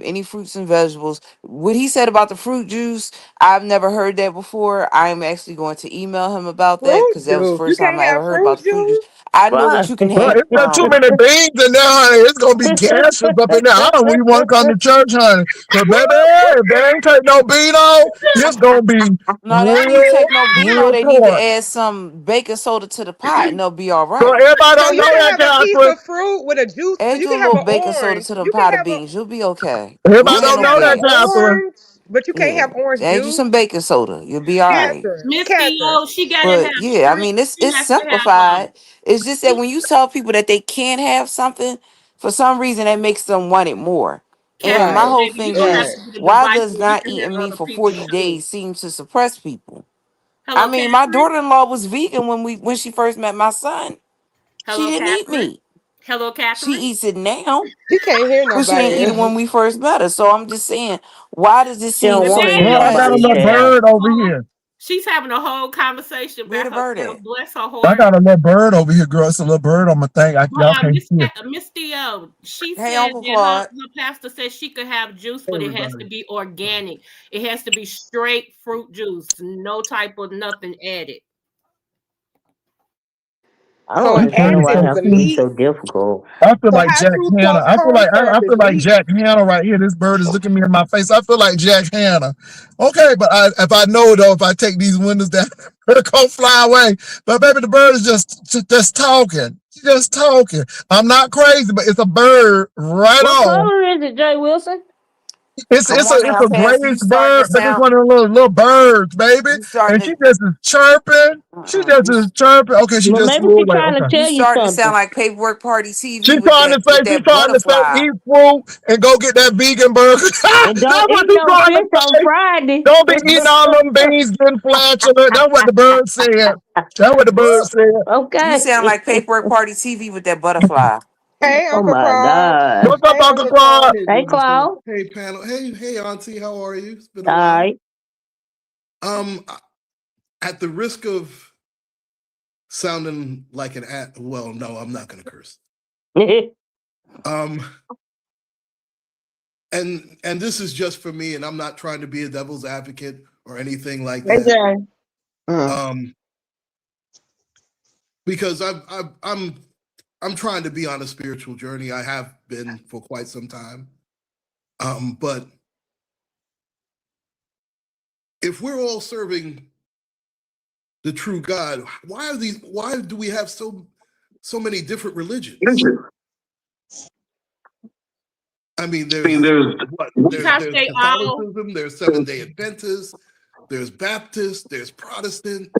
any fruits and vegetables. What he said about the fruit juice, I've never heard that before. I'm actually going to email him about that Fruit because that was the juice. You first time can't I ever have heard about fruit the fruit juice. juice? I know that Right. you can Well, have it's got too many beans in there, honey. It's gonna be gaseous up in there. I don't even want to come to church, honey. Cause baby, if they ain't take no bean off, it's gonna be no, they don't need to real, take no beano. real They need to pork. add some baking soda to the pot and they'll be all So right. everybody So don't you know can that, have a piece Catherine. of fruit with a juice. Add You you a can have little an baking soda orange. to them You can pot of have a beans. You'll be okay. You you Everybody won't have can don't no know have an that, gas. Catherine. orange, but you can't Yeah. have orange Add you juice. some baking soda. You'll be all right. Catherine, Miss Catherine. Theo, she gotta But have yeah, I strict. mean it's She it's has to have simplified. It's just that when you tell people that they can't have something, for some reason that makes them want it more. And my Right, Catherine, whole baby. You thing don't have right. is, to get a why device does where you not can eating have meat other for people's 40 food. days seem to suppress people? I Hello, mean, my Catherine. daughter-in-law was vegan when she first met my son. She Hello, didn't eat Catherine. meat. Hello, She Catherine. eats it now, She can't hear but she didn't nobody eat it when else. we first met her. So I'm just saying, why does it She seem don't so want to hear Girl, I Nathaniel, got nobody a suppressive little share. bird over here. she's having a whole conversation Where about the her bird health. at? Bless her I heart. got a little bird over here, girl. It's a little bird on my thing. But Y'all can't hear. Miss Theo, she Hey, said Uncle that Claude. her pastor said she could have juice, Hey, but it has to everybody. be organic. It has to be straight fruit juice, no type of nothing added. I don't So He understand trying to why additives say, it is has a to be meat. so difficult. I feel So like how Jack Hanna. fructose corn I syrup feel is like meat. Jack Hanna right here. This bird is looking me in my face. I feel like Jack Hanna. Okay, but if I know though, if I take these windows down, it'll go fly away. But baby, the bird is just talking. She's just talking. I'm not crazy, but it's a bird right What on. color is it, Jay Wilson? It's Come it's a on it's now, a Pastor. You grayish starting to bird, but it's sound. one of the little birds, baby. You starting And she to. just is chirping. She Uh-uh. just is chirping. Okay, she Well, just maybe flew she's away. trying to Okay. You tell you starting to sound something. like Paperwork Party TV She trying to say with she that trying to say butterfly. eat fruit and go get that vegan burger. And That's don't what eat she no trying to fish on say. Friday. Don't be eating all them beans getting flatulent. That's what the bird said. That's what the bird said. You Okay. sound like Paperwork Party TV with that butterfly. Hey, Oh Uncle my Claude. God. What's up, Hey, Uncle Uncle Claude? Claude. Hey, Hey, wonderful. Claude. Hey, panel. Hey, Auntie. How are you? It's been a All while. right. Um, at the risk of sounding like an well, no, I'm not going to curse. Um, and this is just for me, and I'm not trying to be a devil's advocate or anything like Hey, that. Jay. Um, because I'm trying to be on a spiritual journey. I have been for quite some time. But if we're all serving the true God, why do we have so many different religions? I mean, there's Because there's they all Catholicism, there's 7 Day Adventists, there's Baptist, there's Protestant.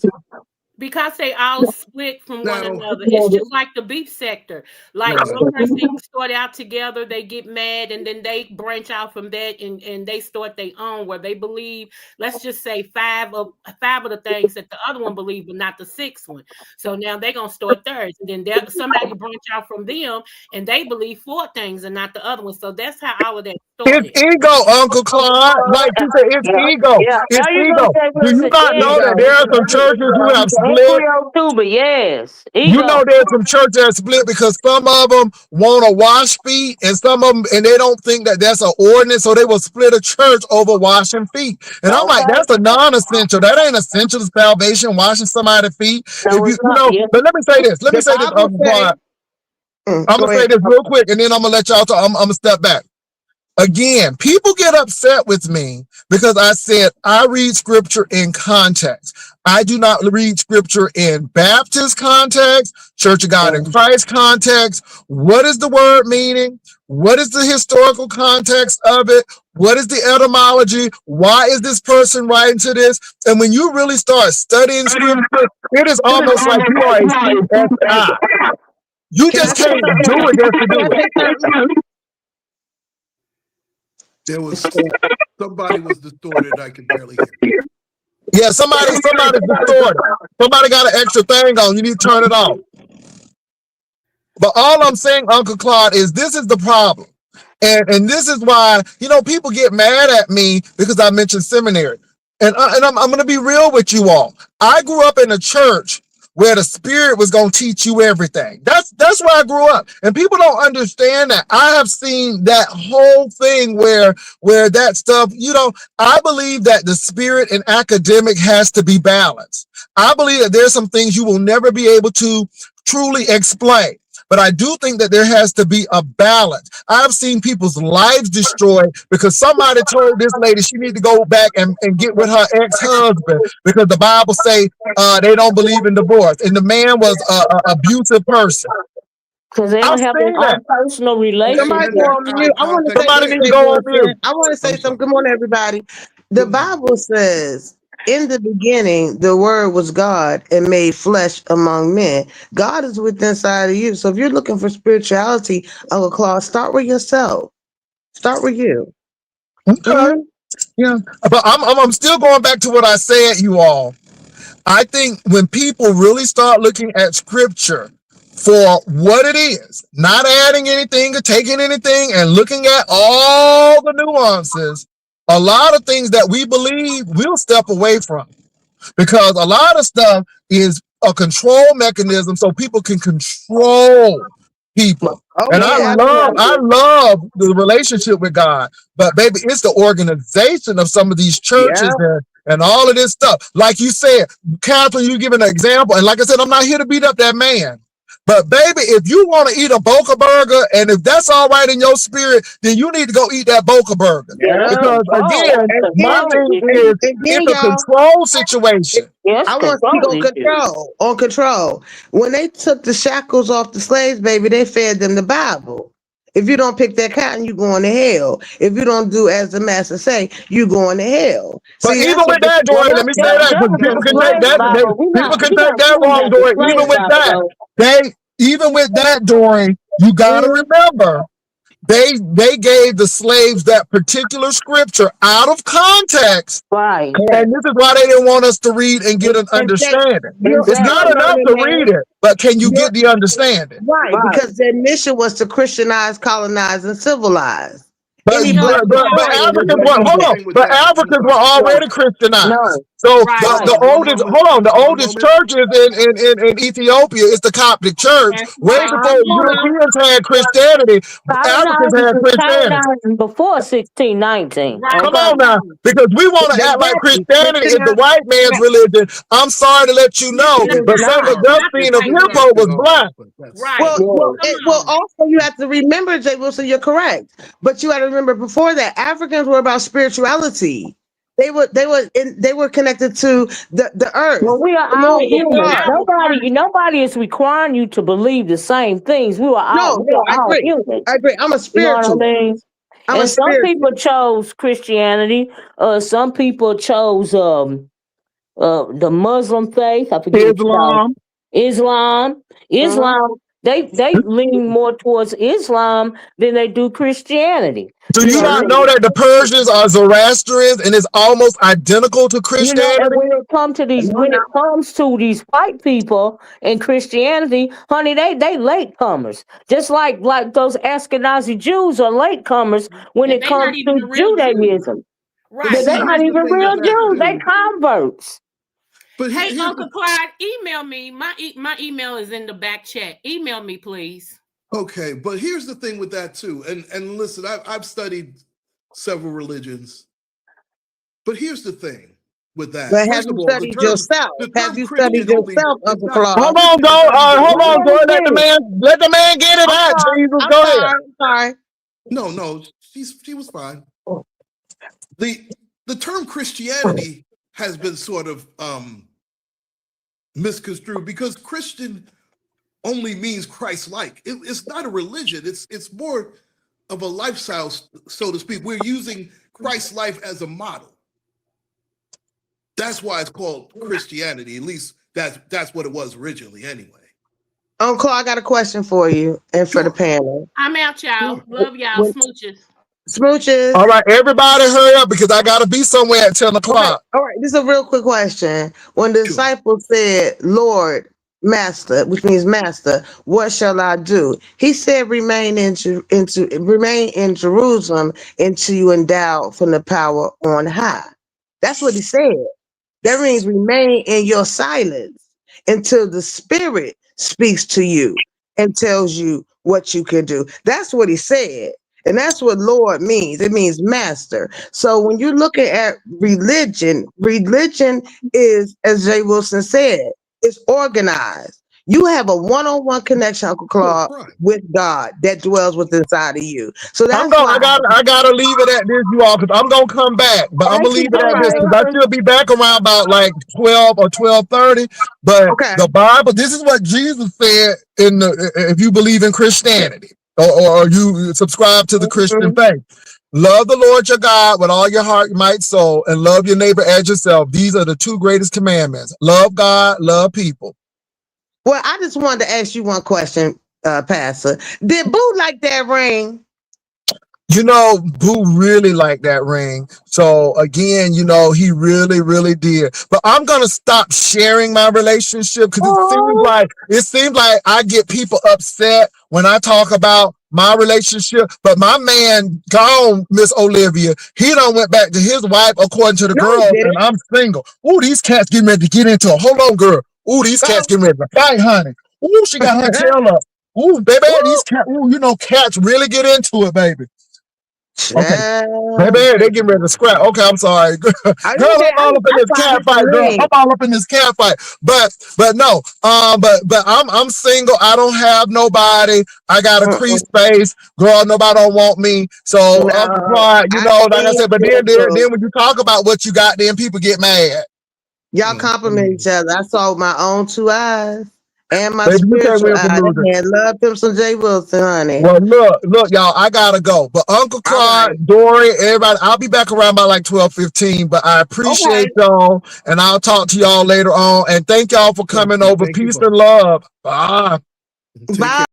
Because they all split from one Now, another. It's just like the beef sector. Like right. one person start out together, they get mad, and then they branch out from that, and they start their own where they believe. Let's just say five of the things that the other one believe, but not the sixth one. So now they're gonna start theirs, and then somebody branch out from them, and they believe four things and not the other one. So that's how all of that It's started. ego, Uncle Claude. Like you said, it's Yeah, ego. yeah. It's Now you gonna ego. say Do well, it's you an not know that there are some churches who have split? ego too, but yes, You ego. know there's some churches that split because some of them want to wash feet and some of them, and they don't think that that's an ordinance, so they will split a church over washing feet. And I'm like, Okay. that's a non-essential. That ain't essential to salvation, washing somebody's feet. No, If it's you not. know, Yeah. but let me say this. Let me The say this, Bible Uncle say, Clyde. I'm go gonna say ahead. this real quick, and then I'm gonna let y'all talk. I'm gonna step back. Again, people get upset with me because I said I read scripture in context. I do not read scripture in Baptist context, Church of God in Christ context. What is the word meaning? What is the historical context of it? What is the etymology? Why is this person writing to this? And when you really start studying scripture, it is almost like you are a CSI. You Can I just say can't something? do it just to Can I do it. say something? There was somebody was distorted. I could barely hear. Yeah, somebody's distorted. Somebody got an extra thing on. You need to turn it off. But all I'm saying, Uncle Claude, is this is the problem. And this is why, people get mad at me because I mentioned seminary. And I'm going to be real with you all. I grew up in a church where the Spirit was going to teach you everything. That's where I grew up. And people don't understand that. I have seen that whole thing where that stuff, I believe that the Spirit and academic has to be balanced. I believe that there's some things you will never be able to truly explain. But I do think that there has to be a balance. I've seen people's lives destroyed because somebody told this lady she need to go back and get with her ex-husband because the Bible say they don't believe in divorce. And the man was an abusive person. Because they I've don't have their seen own that. personal Somebody And go relationship. that's on out mute. of I want to say context. Somebody this needs to thing, go on mute. Wilson. I want to say I'm something. sorry. Good morning, everybody. The Good morning. Bible says, in the beginning, the word was God and made flesh among men. God is within inside of you. So if you're looking for spirituality, Uncle Claus, start with yourself. Start with you. Okay. Mhm. Yeah. But I'm still going back to what I said, you all. I think when people really start looking at scripture for what it is, not adding anything or taking anything and looking at all the nuances, a lot of things that we believe we'll step away from because a lot of stuff is a control mechanism so people can control people. Oh And yeah, I absolutely. love the relationship with God, but baby, it's the organization of some of these Yeah. churches and all of this stuff. Like you said, Catherine, you give an example, and like I said, I'm not here to beat up that man. But baby, if you want to eat a Boca burger, and if that's all right in your spirit, then you need to go eat that Boca burger. Yeah, that's Yeah. Because control. again, That's And my control then, thing issue. is and then it's a y'all, control situation. Yes, I want to speak control on issue. control. On control. When they took the shackles off the slaves, baby, they fed them the Bible. If you don't pick that cotton, you going to hell. If you don't do as the master say, you going to hell. But See, even that's what with the that, Well, Dory, let me say that that because was people the can take slave that. Bible. People can We take not that doing wrong, that. The Dory. Even slave with Bible that, though. even with that, Dory, you got to Mhm. remember they gave the slaves that particular scripture out of context. Right. Correct. And this is why they didn't want us to read and get an And say, understanding. It's you not don't Exactly. know enough the to man. read it, but can you You're get the understanding? right, Right. because their mission was to Christianize, colonize, and civilize. But You know, Anybody you can know, but start with There's Africans no were it. hold on. disagreeing with But that. I'm Africans were sorry. No. already Christianized. No. So right. the Right. One oldest moment. hold on, the One oldest moment. churches in Ethiopia is the Coptic Church. That's Way right. before Uh-huh. Europeans had Christianity, Africans Colonizing had was Christianity. colonizing before 1619. Right. Come Okay. on now, because we want to act like Exactly. Christianity is the white man's religion. I'm sorry to let you know, It is but Not Saint not. not the Augustine of white It's man. Hippo dropped was it off, black. but that's Right. Well, Yes. Come on. also you have to remember, Jay Wilson, you're correct. But you got to remember before that, Africans were about spirituality. They were connected to the earth. Well, we are No, all the humans. stars. That was Nobody is requiring you to believe the same things. We No, are I all agree. humans. I agree. I'm a You know what I spiritualist. mean? I'm a And some spiritual. people chose Christianity. Some people chose the Muslim faith. I forget what you call it. Islam. Islam. Mhm. Islam. They lean more towards Islam than they do Christianity. Do You you know, not when know that the Persians are Zoroastrians and it's almost identical to and Christianity? when it comes to these white people and Christianity, honey, they latecomers. Just like those Ashkenazi Jews are latecomers when And it they not comes even to a real Jew. Judaism. But Right. They're see, They not not here's the even even thing real with real that Jews. Jews. They too. converts. But Hey, here's Uncle Clyde, email me. My email is in the back chat. Email me, please. okay. But here's the thing with that too. And listen, I've studied several religions. But here's the thing with that. But have First you of all, studied yourself? the Have term you studied Christian only yourself, it's Uncle not Claude? Hold on, Christian go. doesn't even Hold Wait on, mean go. a Let the minute. man get it I'm out. sorry. Jesus, I'm go ahead. sorry. I'm sorry. no. She was fine. The term Christianity has been sort of misconstrued because Christian only means Christ-like. It's not a religion. It's more of a lifestyle, so to speak. We're using Christ's life as a model. That's why it's called Christianity. At least that's what it was originally, anyway. Uncle, I got a question for you and for the Sure, panel. I'm out, y'all. sure. Love y'all. When Smooches. smooches. All right, everybody hurry up because I gotta be somewhere at 10 Okay, o'clock. all right. This is a real quick question. When the Sure. disciples said, "Lord, Master," which means Master, what shall I do? He said, remain in Jerusalem until you endowed from the power on high." That's what he said. That means remain in your silence until the Spirit speaks to you and tells you what you can do. That's what he said. And that's what Lord means. It means master. So when you're looking at religion, religion is, as Jay Wilson said, it's organized. You have a one-on-one connection, Uncle Oh, Claude, right. with God that dwells within inside of you. So that's why. I gotta leave it at this, you all, because I'm gonna come back. But I'm Thank gonna you, leave it All at Jay this right. because I Wilson. should be back around about like 12 or 12:30. But Okay. the Bible, this is what Jesus said in the if you believe in Christianity or you subscribe to the Christian Mhm. faith. Love the Lord your God with all your heart, might, soul, and love your neighbor as yourself. These are the two greatest commandments. Love God, love people. Well, I just wanted to ask you one question, Pastor. Did Boo like that ring? You know, Boo really liked that ring. So again, you know, he really, really did. But I'm gonna stop sharing my relationship because Oh, it seems like I get people upset when I talk about my relationship. But my man gone, Miss Olivia, he done went back to his wife according to the no, he girls, and didn't. I'm single. Ooh, these cats getting ready to get into it. Hold on, girl. Ooh, these cats Go. getting ready to fight, honey. Ooh, she got her tail up. Ooh, baby, Woo. these cats, ooh, you know, cats really get into it, baby. Okay. Baby, Child. they getting ready to scrap. Okay, I'm sorry. Girl, I I'm just said, all up in I this saw cat his fight, girl. I'm ring. all up in this cat fight. But no, but I'm single. I don't have nobody. I got a crease Mm-mm. space. Girl, nobody don't want me. So Uncle No, Clyde, you I know, like I see said, but then, then you. then when you talk about what you got, then people get mad. Y'all compliment each other. I saw with my own two eyes and my Baby, you can't spiritual win for eye. losing. That man loved him some Jay Wilson, honey. Well, look, y'all, I gotta go. But Uncle All right. Clyde, Dory, everybody, I'll be back around by like 12:15. But I Okay. appreciate y'all, and I'll talk to y'all later on. And thank y'all for coming over. Thank you Peace and both. love. Bye. Take Bye. care.